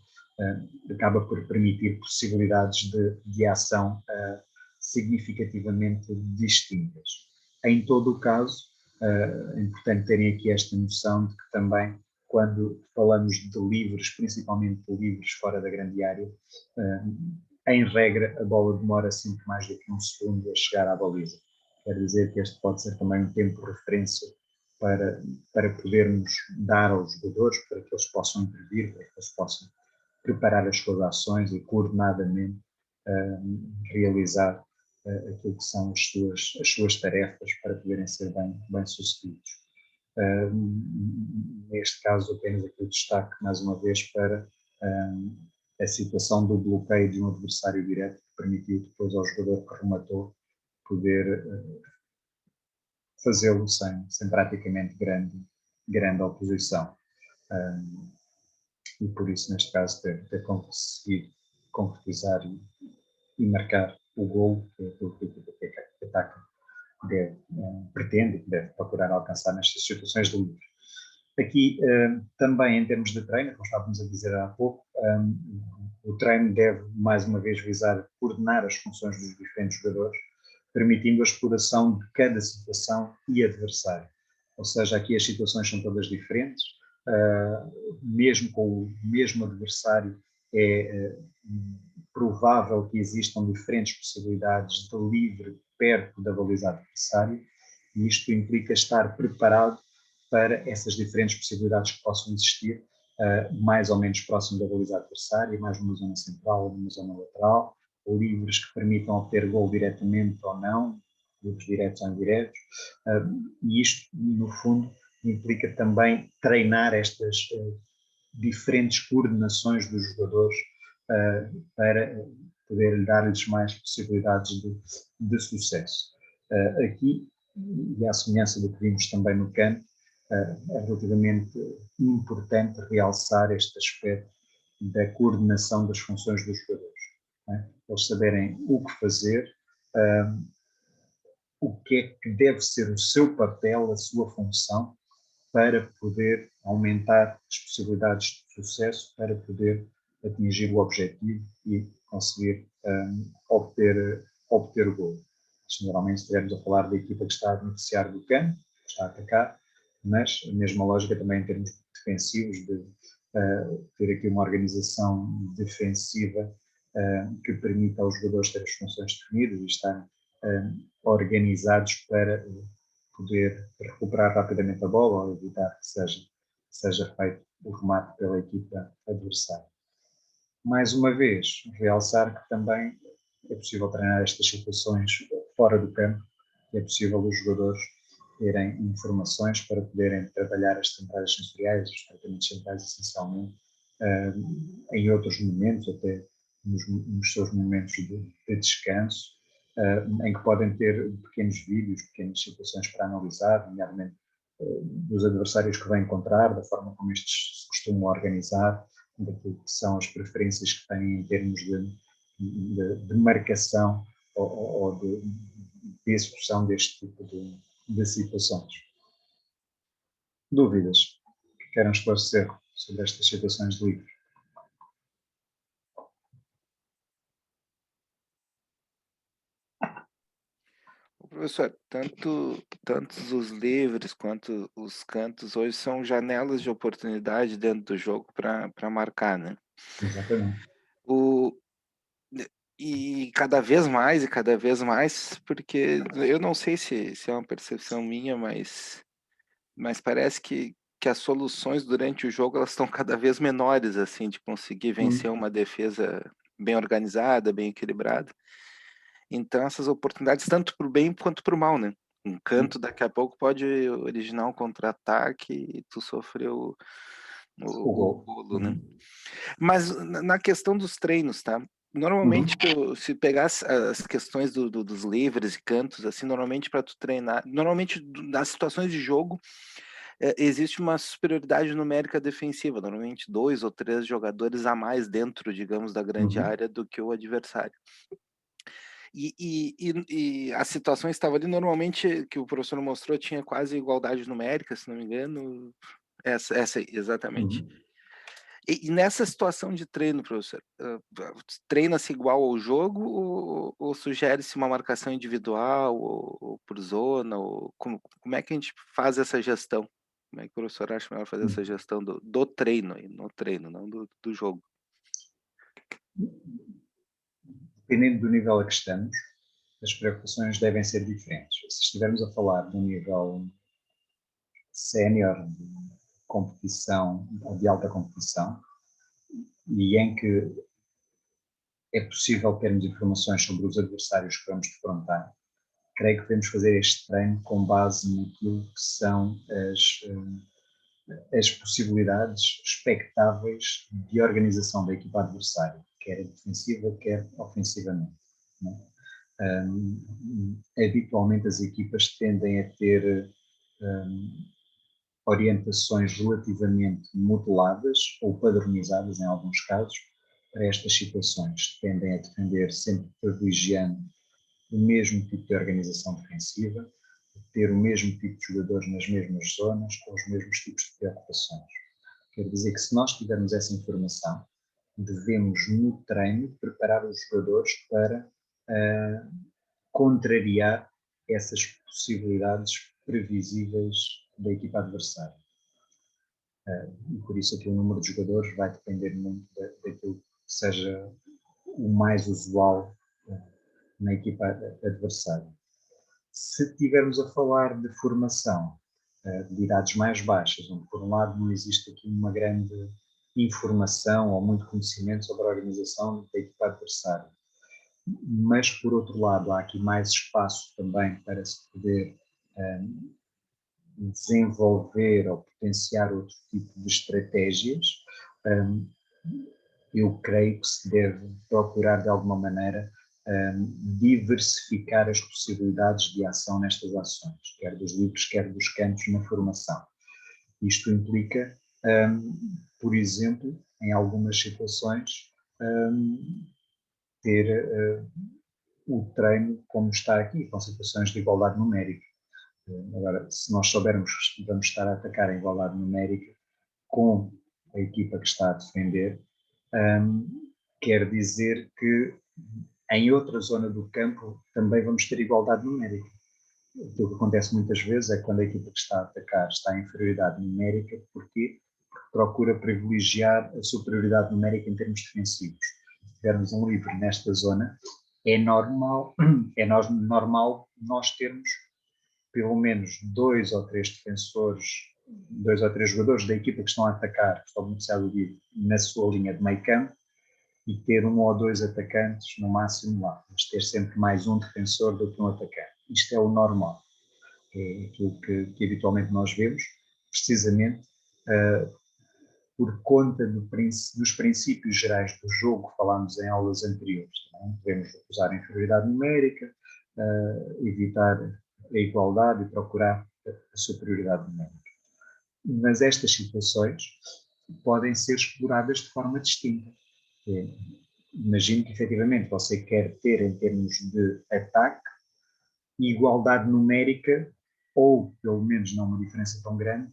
acaba por permitir possibilidades de ação significativamente distintas. Em todo o caso, é importante terem aqui esta noção de que também, quando falamos de livres, principalmente de livres fora da grande área, em regra a bola demora sempre mais do que um segundo a chegar à baliza. Quer dizer que este pode ser também um tempo de referência para podermos dar aos jogadores, para que eles possam intervir, para que eles possam preparar as suas ações e coordenadamente realizar aquilo que são as suas tarefas para poderem ser bem sucedidos. Neste caso, apenas aqui o destaque, mais uma vez, para a situação do bloqueio de um adversário direto, que permitiu depois ao jogador que rematou poder fazê-lo sem praticamente grande oposição. E por isso, neste caso, ter conseguido concretizar e marcar o golo que o ataque pretende e deve procurar alcançar nestas situações de livre. Aqui, também em termos de treino, como estávamos a dizer há pouco, o treino deve, mais uma vez, visar coordenar as funções dos diferentes jogadores, permitindo a exploração de cada situação e adversário. Ou seja, aqui as situações são todas diferentes, mesmo com o mesmo adversário, é provável que existam diferentes possibilidades de livre perto da baliza adversária, e isto implica estar preparado para essas diferentes possibilidades que possam existir, mais ou menos próximo da baliza adversária, mais numa zona central ou numa zona lateral, livres que permitam obter gol diretamente ou não, livres diretos ou indiretos, e isto, no fundo, implica também treinar estas diferentes coordenações dos jogadores para poder dar-lhes mais possibilidades de sucesso. Aqui, e à semelhança do que vimos também no campo, é relativamente importante realçar este aspecto da coordenação das funções dos jogadores. Eles saberem o que fazer, o que é que deve ser o seu papel, a sua função, para poder aumentar as possibilidades de sucesso, para poder atingir o objetivo e conseguir obter o gol. Geralmente estivermos a falar da equipa que está a beneficiar do campo, que está a atacar, mas a mesma lógica também em termos defensivos, de ter aqui uma organização defensiva que permita aos jogadores ter as funções definidas e estar organizados para poder recuperar rapidamente a bola ou evitar que seja feito o remate pela equipa adversária. Mais uma vez, realçar que também é possível treinar estas situações fora do campo, é possível os jogadores terem informações para poderem trabalhar as centrais sensoriais, os tratamentos centrais essencialmente, em outros momentos, até nos seus momentos de descanso, em que podem ter pequenos vídeos, pequenas situações para analisar, nomeadamente dos adversários que vão encontrar, da forma como estes se costumam organizar, daquilo que são as preferências que têm em termos de marcação ou de execução deste tipo de situações. Dúvidas que queiram esclarecer sobre estas situações de livro? Professor, tanto os livres quanto os cantos hoje são janelas de oportunidade dentro do jogo para marcar, né? Exatamente. E cada vez mais, porque eu não sei se é uma percepção minha, mas parece que as soluções durante o jogo elas estão cada vez menores, assim, de conseguir vencer uma defesa bem organizada, bem equilibrada. Então, essas oportunidades, tanto para o bem quanto para o mal, né? Um canto daqui a pouco pode originar um contra-ataque e tu sofreu o golo, né? Mas na questão dos treinos, tá? Normalmente, se pegar as questões dos livres e cantos, assim, normalmente para tu treinar, normalmente nas situações de jogo, existe uma superioridade numérica defensiva, normalmente 2 ou 3 jogadores a mais dentro, digamos, da grande área do que o adversário. E as situações estavam ali, normalmente, que o professor mostrou, tinha quase igualdade numérica, se não me engano. Essa aí, exatamente. E nessa situação de treino, professor, treina-se igual ao jogo ou sugere-se uma marcação individual ou por zona? Ou como é que a gente faz essa gestão? Como é que o professor acha melhor fazer essa gestão do treino, no treino, não do jogo? Dependendo do nível a que estamos, as preocupações devem ser diferentes. Se estivermos a falar de um nível sénior, de competição, de alta competição, e em que é possível termos informações sobre os adversários que vamos defrontar, creio que devemos fazer este treino com base naquilo que são as possibilidades expectáveis de organização da equipa adversária, quer defensiva, quer ofensivamente. Habitualmente as equipas tendem a ter orientações relativamente modeladas ou padronizadas, em alguns casos, para estas situações. Tendem a defender sempre privilegiando o mesmo tipo de organização defensiva, ter o mesmo tipo de jogadores nas mesmas zonas, com os mesmos tipos de preocupações. Quer dizer que se nós tivermos essa informação, devemos no treino preparar os jogadores para contrariar essas possibilidades previsíveis da equipa adversária. E por isso aqui o número de jogadores vai depender muito daquilo que seja o mais usual na equipa adversária. Se estivermos a falar de formação de idades mais baixas, onde por um lado não existe aqui uma grande informação ou muito conhecimento sobre a organização da equipa adversária, mas por outro lado há aqui mais espaço também para se poder desenvolver ou potenciar outro tipo de estratégias, eu creio que se deve procurar de alguma maneira diversificar as possibilidades de ação nestas ações, quer dos livros, quer dos cantos na formação. Isto implica, por exemplo, em algumas situações, ter o treino como está aqui, com situações de igualdade numérica. Agora, se nós soubermos que vamos estar a atacar a igualdade numérica com a equipa que está a defender, quer dizer que em outra zona do campo também vamos ter igualdade numérica. O que acontece muitas vezes é quando a equipa que está a atacar está em inferioridade numérica. Porquê? Porque procura privilegiar a superioridade numérica em termos defensivos. Se tivermos um livre nesta zona, é normal nós termos pelo menos 2 ou 3 defensores, 2 ou 3 jogadores da equipa que estão a atacar, que estão a beneficiar do livre, na sua linha de meio campo, e ter 1 ou 2 atacantes no máximo lá, mas ter sempre mais um defensor do que um atacante. Isto é o normal, é aquilo que habitualmente nós vemos, precisamente por conta dos princípios gerais do jogo que falámos em aulas anteriores. Não? Devemos usar a inferioridade numérica, evitar a igualdade e procurar a superioridade numérica. Mas estas situações podem ser exploradas de forma distinta. Imagino que efetivamente você quer ter, em termos de ataque, igualdade numérica, ou pelo menos não uma diferença tão grande,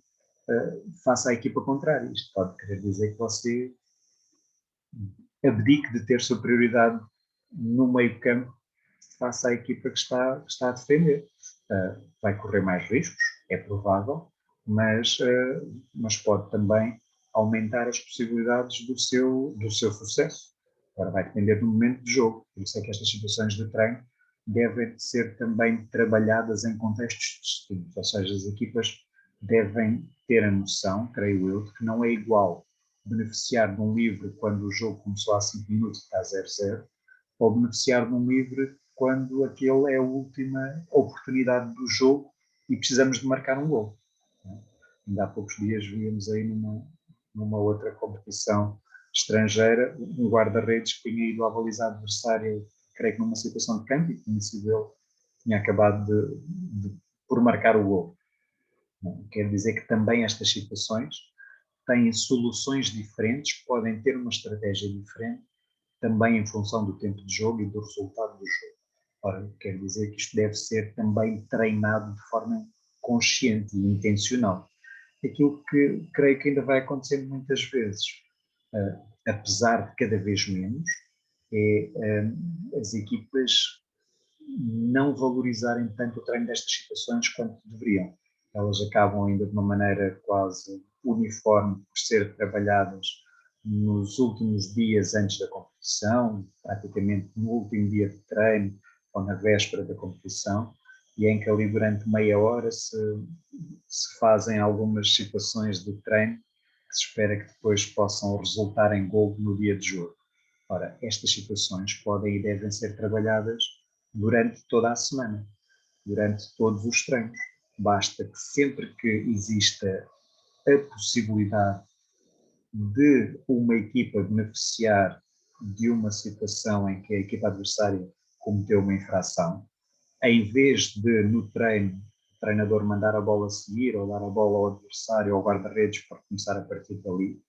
face à equipa contrária. Isto pode querer dizer que você abdique de ter superioridade no meio campo face à equipa que está a defender. Vai correr mais riscos, é provável, mas pode também aumentar as possibilidades do seu sucesso. Agora vai depender do momento de jogo. Por isso é que estas situações de treino devem ser também trabalhadas em contextos distintos, ou seja, as equipas devem ter a noção, creio eu, de que não é igual beneficiar de um livre quando o jogo começou há 5 minutos e está 0-0, ou beneficiar de um livre quando aquele é a última oportunidade do jogo e precisamos de marcar um gol. Ainda há poucos dias víamos aí numa outra competição estrangeira um guarda-redes que tinha ido à baliza adversária, creio que numa situação de campo, e tinha acabado por marcar o gol. Quer dizer que também estas situações têm soluções diferentes, podem ter uma estratégia diferente, também em função do tempo de jogo e do resultado do jogo. Ora, quer dizer que isto deve ser também treinado de forma consciente e intencional. Aquilo que creio que ainda vai acontecer muitas vezes, apesar de cada vez menos, é as equipas não valorizarem tanto o treino destas situações quanto deveriam. Elas acabam ainda de uma maneira quase uniforme por ser trabalhadas nos últimos dias antes da competição, praticamente no último dia de treino ou na véspera da competição, e em que ali durante meia hora se fazem algumas situações de treino que se espera que depois possam resultar em gol no dia de jogo. Ora, estas situações podem e devem ser trabalhadas durante toda a semana, durante todos os treinos. Basta que sempre que exista a possibilidade de uma equipa beneficiar de uma situação em que a equipa adversária cometeu uma infração, em vez de no treino o treinador mandar a bola seguir ou dar a bola ao adversário ou ao guarda-redes para começar a partir dali,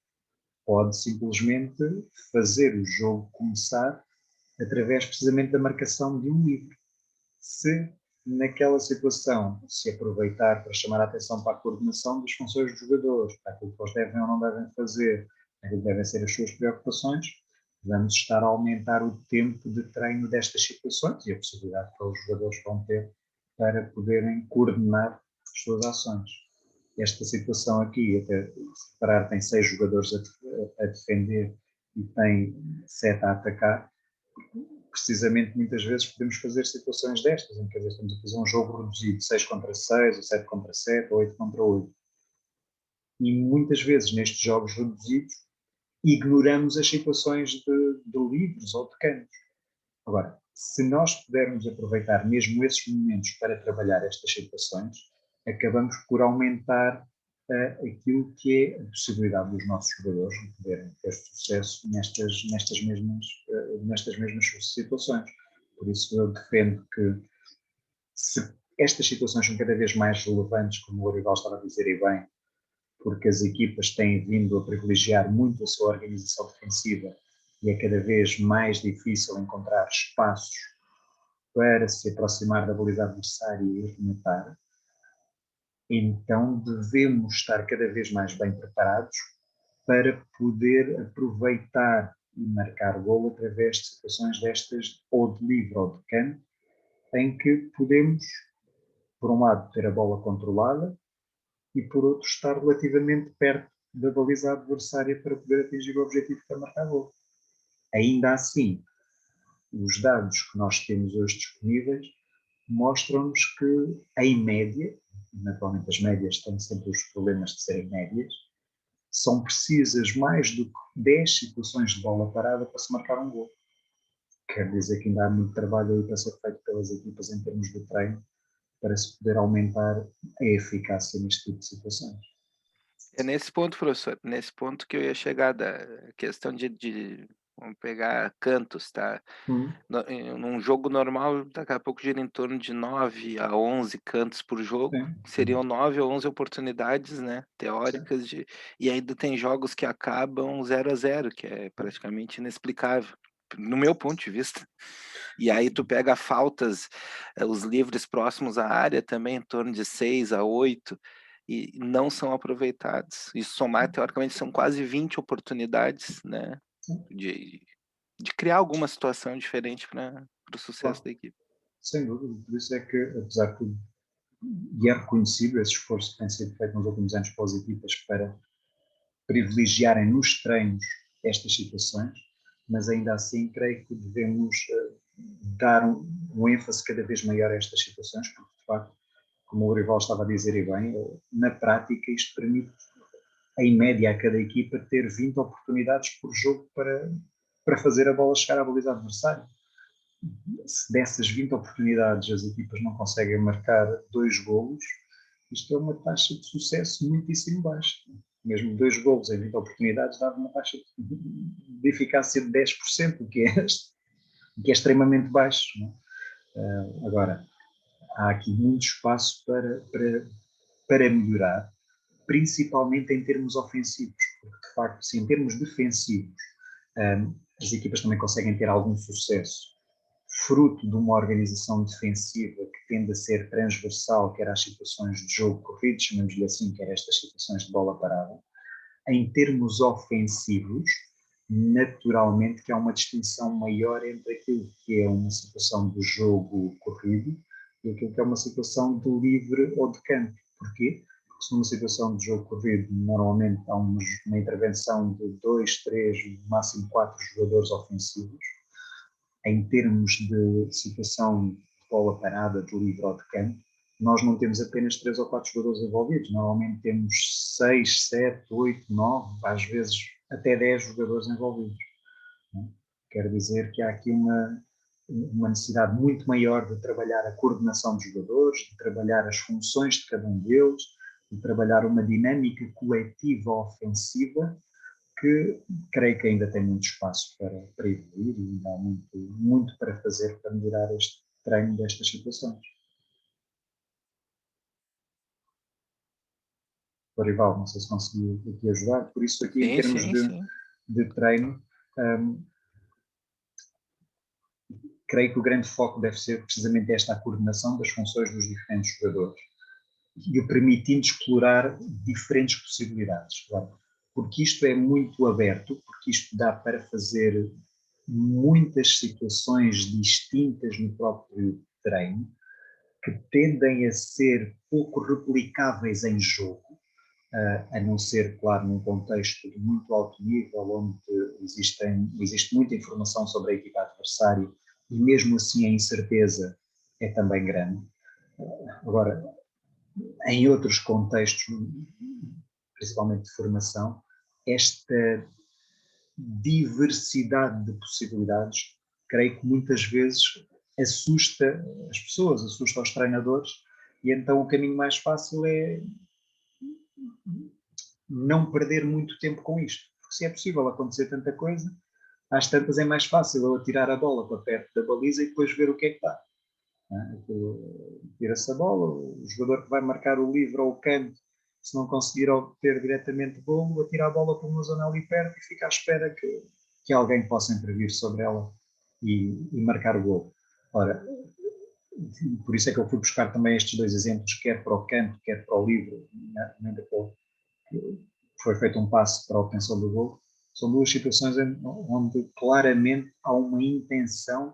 pode simplesmente fazer o jogo começar através precisamente da marcação de um livre. Se naquela situação, se aproveitar para chamar a atenção para a coordenação das funções dos jogadores, para aquilo que eles devem ou não devem fazer, aquilo que devem ser as suas preocupações, vamos estar a aumentar o tempo de treino destas situações e a possibilidade que os jogadores vão ter para poderem coordenar as suas ações. Esta situação aqui, até se reparar, tem 6 jogadores a defender e tem 7 a atacar. Precisamente, muitas vezes podemos fazer situações destas, em que às vezes estamos a fazer um jogo reduzido, 6 contra 6, ou 7 contra 7, ou 8 contra 8. E muitas vezes nestes jogos reduzidos ignoramos as situações de livros ou de cantos. Agora, se nós pudermos aproveitar mesmo esses momentos para trabalhar estas situações, acabamos por aumentar aquilo que é a possibilidade dos nossos jogadores de poderem ter sucesso nestas mesmas situações. Por isso eu defendo que, se estas situações são cada vez mais relevantes, como o Orival estava a dizer e bem, porque as equipas têm vindo a privilegiar muito a sua organização defensiva e é cada vez mais difícil encontrar espaços para se aproximar da baliza adversária e rematar, então devemos estar cada vez mais bem preparados para poder aproveitar e marcar golo através de situações destas, ou de livre ou de canto, em que podemos, por um lado, ter a bola controlada e, por outro, estar relativamente perto da baliza adversária para poder atingir o objetivo que é marcar golo. Ainda assim, os dados que nós temos hoje disponíveis mostram-nos que, em média, naturalmente as médias têm sempre os problemas de serem médias, são precisas mais do que 10 situações de bola parada para se marcar um gol. Quer dizer que ainda há muito trabalho aí para ser feito pelas equipas em termos de treino, para se poder aumentar a eficácia neste tipo de situações. É nesse ponto, professor, nesse ponto que eu ia chegar, da questão de vamos pegar cantos, tá? Num jogo normal, daqui a pouco gira em torno de 9 a 11 cantos por jogo. Sim. Seriam 9 a 11 oportunidades, né, teóricas, e ainda tem jogos que acabam 0-0, que é praticamente inexplicável, no meu ponto de vista. E aí tu pega faltas, os livres próximos à área também, em torno de 6 a 8, e não são aproveitados. E somar, teoricamente, são quase 20 oportunidades, né, de criar alguma situação diferente para o sucesso da equipe. Sem dúvida, por isso é que, apesar de tudo, e é reconhecido esse esforço que tem sido feito nos últimos anos pelas equipas para privilegiarem nos treinos estas situações, mas ainda assim creio que devemos dar um ênfase cada vez maior a estas situações, porque de facto, como o Orival estava a dizer e bem, na prática isto permite, em média, a cada equipa ter 20 oportunidades por jogo para fazer a bola chegar à baliza adversária. Se dessas 20 oportunidades as equipas não conseguem marcar 2 golos, isto é uma taxa de sucesso muitíssimo baixa. Mesmo 2 golos em 20 oportunidades dava uma taxa de eficácia de 10%, o que é extremamente baixo. Não é? Agora, há aqui muito espaço para melhorar, principalmente em termos ofensivos, porque de facto, se em termos defensivos as equipas também conseguem ter algum sucesso, fruto de uma organização defensiva que tende a ser transversal, quer às situações de jogo corrido, chamamos-lhe assim, quer estas situações de bola parada, em termos ofensivos, naturalmente que há uma distinção maior entre aquilo que é uma situação de jogo corrido e aquilo que é uma situação de livre ou de canto. Porquê? Porque se numa situação de jogo corrido, normalmente há uma intervenção de 2, 3, no máximo 4 jogadores ofensivos. Em termos de situação de bola parada, de livre ou de canto, nós não temos apenas 3 ou 4 jogadores envolvidos, normalmente temos 6, 7, 8, 9, às vezes até 10 jogadores envolvidos. Quer dizer que há aqui uma necessidade muito maior de trabalhar a coordenação dos jogadores, de trabalhar as funções de cada um deles, de trabalhar uma dinâmica coletiva ofensiva que creio que ainda tem muito espaço para evoluir e ainda há muito para fazer para melhorar este treino destas situações. Orival, não sei se conseguiu aqui ajudar, por isso aqui em termos de treino, creio que o grande foco deve ser precisamente esta, a coordenação das funções dos diferentes jogadores e o permitindo explorar diferentes possibilidades, claro, porque isto é muito aberto, porque isto dá para fazer muitas situações distintas no próprio treino, que tendem a ser pouco replicáveis em jogo, a não ser, claro, num contexto de muito alto nível, onde existe muita informação sobre a equipa adversária e mesmo assim a incerteza é também grande. Agora, em outros contextos, principalmente de formação, esta diversidade de possibilidades, creio que muitas vezes assusta as pessoas, assusta os treinadores, e então o caminho mais fácil é não perder muito tempo com isto, porque se é possível acontecer tanta coisa, às tantas é mais fácil eu atirar a bola para perto da baliza e depois ver o que é que dá. Tira-se a bola, o jogador que vai marcar o livre ou o canto, se não conseguir obter diretamente o golo, atira a bola para uma zona ali perto e fica à espera que alguém possa intervir sobre ela e marcar o golo. Ora, por isso é que eu fui buscar também estes dois exemplos, quer para o canto, quer para o livre, foi feito um passe para a obtenção do golo. São duas situações onde claramente há uma intenção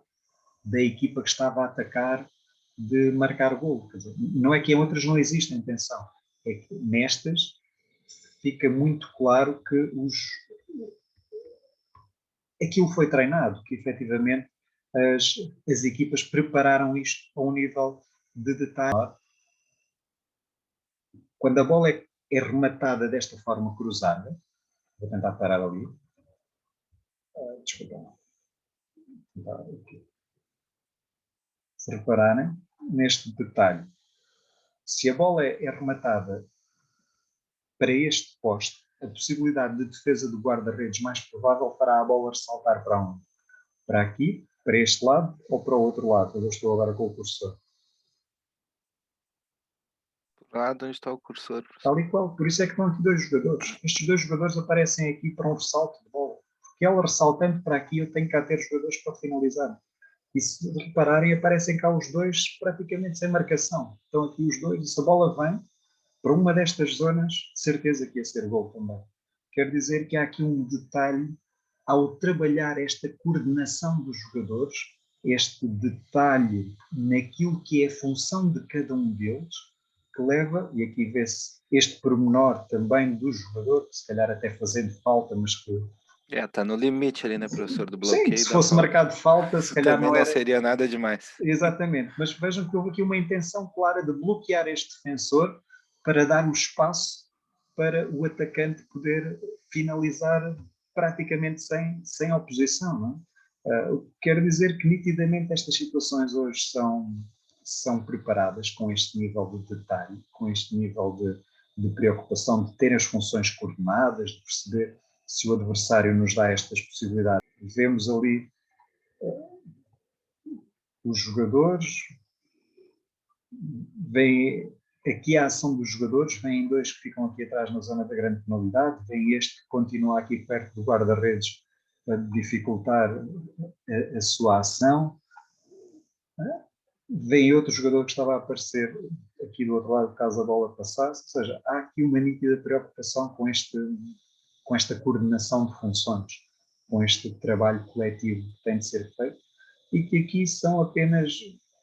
da equipa que estava a atacar de marcar golo. Quer dizer, não é que em outras não existe intenção, é que nestas fica muito claro que aquilo foi treinado, que efetivamente as equipas prepararam isto a um nível de detalhe. Quando a bola é rematada desta forma cruzada, vou tentar parar ali. Desculpa. Se repararem neste detalhe, se a bola é rematada para este poste, a possibilidade de defesa do guarda-redes mais provável fará a bola ressaltar para onde? Para aqui, para este lado ou para o outro lado? Eu estou agora com o cursor. Lá onde está o cursor. Tal e qual. Por isso é que estão aqui dois jogadores. Estes dois jogadores aparecem aqui para um ressalto de bola. Porque ela ressaltando para aqui, eu tenho cá ter jogadores para finalizar. E se repararem, aparecem cá os dois praticamente sem marcação. Estão aqui os dois, e se a bola vem para uma destas zonas, de certeza que ia ser gol também. Quer dizer que há aqui um detalhe ao trabalhar esta coordenação dos jogadores, este detalhe naquilo que é a função de cada um deles, que leva, e aqui vê-se este pormenor também do jogador, que se calhar até fazendo falta, mas que... Está no limite ali, né, professor, do Sim, bloqueio. se fosse marcado falta, se calhar também não era... seria nada demais. Exatamente, mas vejam que houve aqui uma intenção clara de bloquear este defensor para dar o espaço para o atacante poder finalizar praticamente sem oposição, não é? O que quer dizer que nitidamente estas situações hoje são preparadas com este nível de detalhe, com este nível de preocupação de ter as funções coordenadas, de perceber se o adversário nos dá estas possibilidades. Vemos ali os jogadores, vem aqui a ação dos jogadores, vêm dois que ficam aqui atrás na zona da grande penalidade, vem este que continua aqui perto do guarda-redes a dificultar a sua ação, vem outro jogador que estava a aparecer aqui do outro lado caso a bola passasse, ou seja, há aqui uma nítida preocupação com esta coordenação de funções, com este trabalho coletivo que tem de ser feito, e que aqui são apenas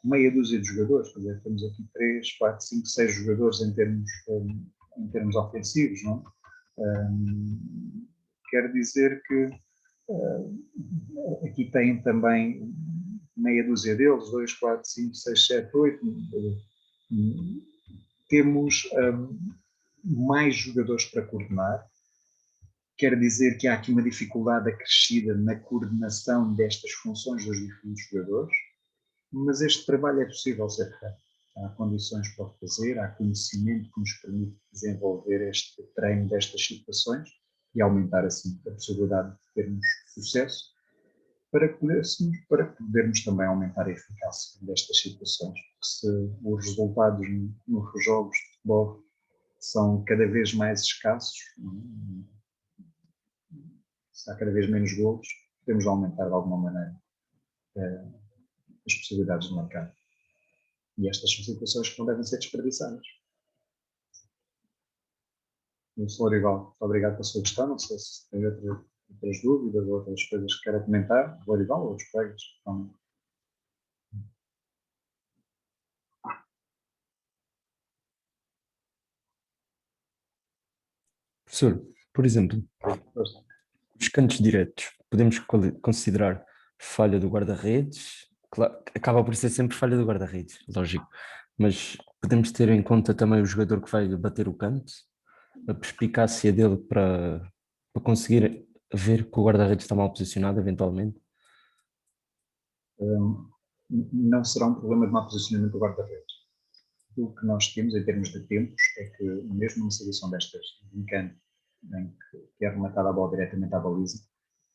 meia dúzia de jogadores, quer dizer, temos aqui 3, 4, 5, 6 jogadores em termos ofensivos, não é? Quer dizer que aqui tem também meia dúzia deles, 2, 4, 5, 6, 7, 8, temos mais jogadores para coordenar, quer dizer que há aqui uma dificuldade acrescida na coordenação destas funções dos diferentes jogadores, mas este trabalho é possível ser feito. Há condições para o fazer, há conhecimento que nos permite desenvolver este treino destas situações e aumentar assim a possibilidade de termos sucesso para podermos também aumentar a eficácia destas situações. Porque se os resultados nos jogos de futebol são cada vez mais escassos, se há cada vez menos golos, temos de aumentar de alguma maneira as possibilidades do mercado. E estas são situações que não devem ser desperdiçadas. Sr. Lorival, muito obrigado pela sua questão. Não sei se tem outras dúvidas ou outras coisas que queira comentar. Lorival ou outros colegas? Professor, por exemplo, os cantos diretos, podemos considerar falha do guarda-redes? Claro, acaba por ser sempre falha do guarda-redes, lógico, mas podemos ter em conta também o jogador que vai bater o canto, a perspicácia dele para conseguir ver que o guarda-redes está mal posicionado, eventualmente? Não será um problema de mau posicionamento do guarda-redes. O que nós temos em termos de tempos é que, mesmo numa situação destas, de canto, em que é rematada a bola diretamente à baliza,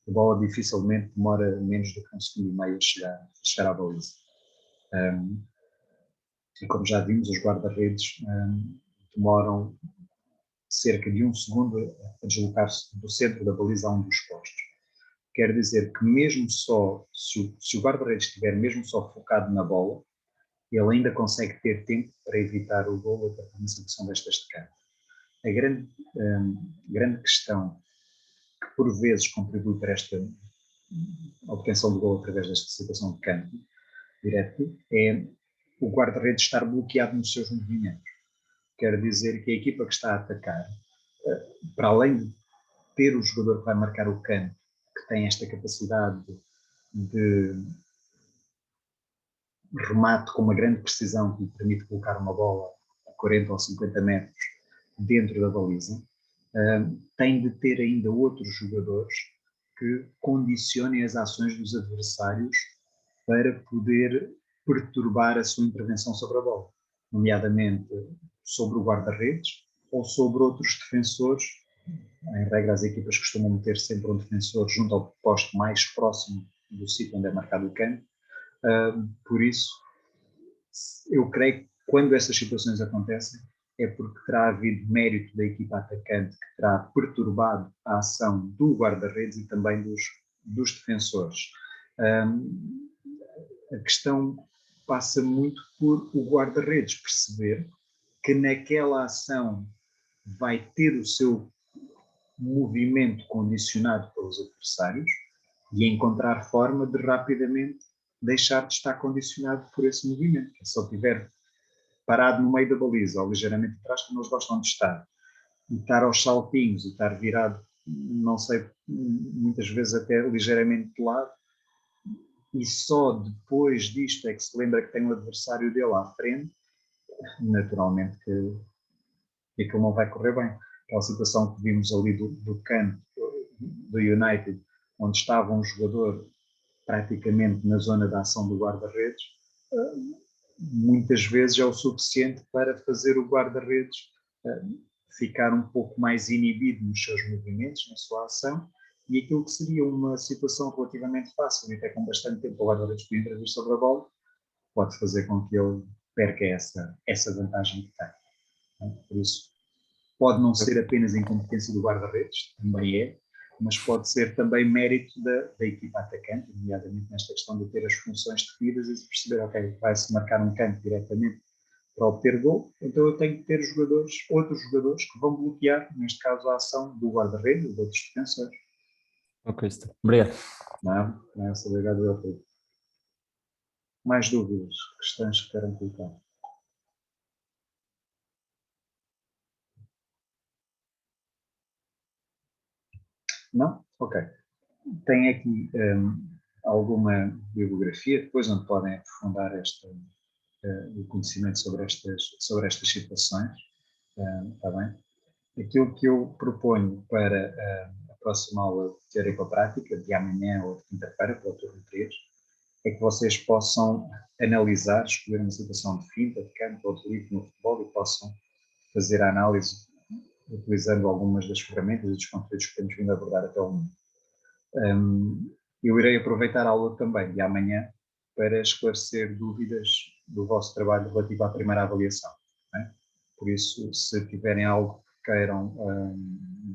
a bola dificilmente demora menos do que 1,5 segundo a chegar à baliza. E como já vimos, os guarda-redes demoram cerca de 1 segundo a deslocar-se do centro da baliza a um dos postos. Quer dizer que mesmo só, se o guarda-redes estiver mesmo só focado na bola, ele ainda consegue ter tempo para evitar o golo a uma situação destas de canto. A grande questão que por vezes contribui para esta obtenção do golo através desta situação de canto direto é o guarda-redes estar bloqueado nos seus movimentos. Quer dizer que a equipa que está a atacar, para além de ter o jogador que vai marcar o canto, que tem esta capacidade de remate com uma grande precisão que lhe permite colocar uma bola a 40 ou 50 metros dentro da baliza, tem de ter ainda outros jogadores que condicionem as ações dos adversários para poder perturbar a sua intervenção sobre a bola, nomeadamente sobre o guarda-redes ou sobre outros defensores. Em regra, as equipas costumam meter sempre um defensor junto ao posto mais próximo do sítio onde é marcado o canto. Por isso, eu creio que quando essas situações acontecem é porque terá havido mérito da equipa atacante que terá perturbado a ação do guarda-redes e também dos defensores. A questão passa muito por o guarda-redes perceber que naquela ação vai ter o seu movimento condicionado pelos adversários e encontrar forma de rapidamente deixar de estar condicionado por esse movimento. Se ele estiver parado no meio da baliza ou ligeiramente atrás, como eles gostam de estar, e estar aos saltinhos e estar virado, não sei, muitas vezes até ligeiramente de lado, e só depois disto é que se lembra que tem um adversário dele à frente, naturalmente que aquilo não vai correr bem. Aquela situação que vimos ali do campo do United, onde estava um jogador praticamente na zona da ação do guarda-redes, muitas vezes é o suficiente para fazer o guarda-redes ficar um pouco mais inibido nos seus movimentos, na sua ação, e aquilo que seria uma situação relativamente fácil, e até com bastante tempo o guarda-redes podia intervir sobre a bola, pode fazer com que ele perca essa vantagem que tem. Por isso, pode não ser apenas incompetência do guarda-redes, também é, mas pode ser também mérito da equipa atacante, nomeadamente nesta questão de ter as funções definidas e de perceber, ok, vai-se marcar um canto diretamente para obter gol, então eu tenho que ter outros jogadores que vão bloquear, neste caso, a ação do guarda-redes e de outros defensores. Ok, obrigado. Não, obrigado eu, Pedro. Mais dúvidas, questões que querem colocar? Não? Ok. Tem aqui alguma bibliografia, depois onde podem aprofundar o conhecimento sobre estas situações, está bem? Aquilo que eu proponho para a próxima aula de teórico-prática, de amanhã ou de quinta-feira, para o turno 3, é que vocês possam analisar, escolher uma situação de finta, de campo ou de livre no futebol e possam fazer a análise utilizando algumas das ferramentas e dos conteúdos que temos vindo a abordar até o momento. Eu irei aproveitar a aula também de amanhã para esclarecer dúvidas do vosso trabalho relativo à primeira avaliação. Né? Por isso, se tiverem algo que queiram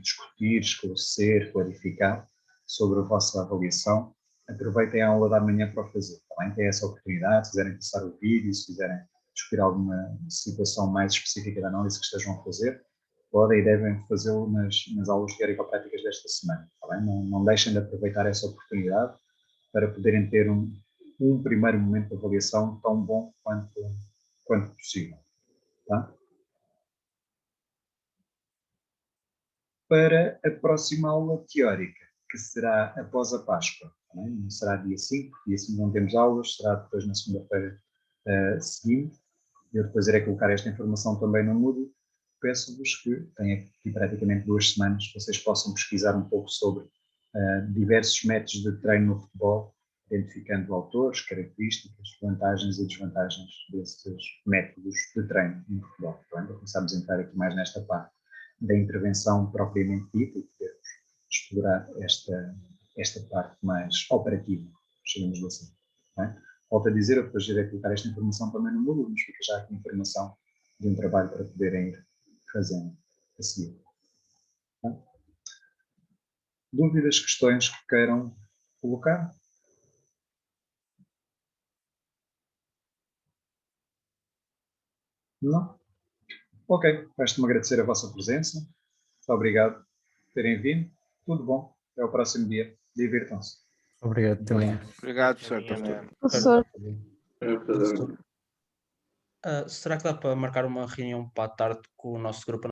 discutir, esclarecer, clarificar sobre a vossa avaliação, aproveitem a aula da manhã para o fazer. Também têm essa oportunidade, se quiserem passar o vídeo, se quiserem discutir alguma situação mais específica da análise que estejam a fazer, podem e devem fazê-lo nas aulas teórico-práticas desta semana. Tá bem? Não deixem de aproveitar essa oportunidade para poderem ter um primeiro momento de avaliação tão bom quanto possível. Tá? Para a próxima aula teórica, que será após a Páscoa, não será dia 5, dia 5 não temos aulas, será depois na segunda-feira seguinte. Eu depois irei colocar esta informação também no Moodle. Peço-vos que tenham aqui praticamente 2 semanas, que vocês possam pesquisar um pouco sobre diversos métodos de treino no futebol, identificando autores, características, vantagens e desvantagens desses métodos de treino no futebol. Então, começamos a entrar aqui mais nesta parte da intervenção propriamente dita e podermos explorar esta parte mais operativa, chamamos assim. Volto a dizer, eu depois irei colocar esta informação também no Moodle, mas fica já aqui a informação de um trabalho para poderem ir fazendo a seguir. Dúvidas, questões que queiram colocar? Não? Ok, resta-me agradecer a vossa presença. Muito obrigado por terem vindo. Tudo bom. Até ao próximo dia. Divirtam-se. Obrigado também. Obrigado, professor, também. Professor, Será que dá para marcar uma reunião para a tarde com o nosso grupo?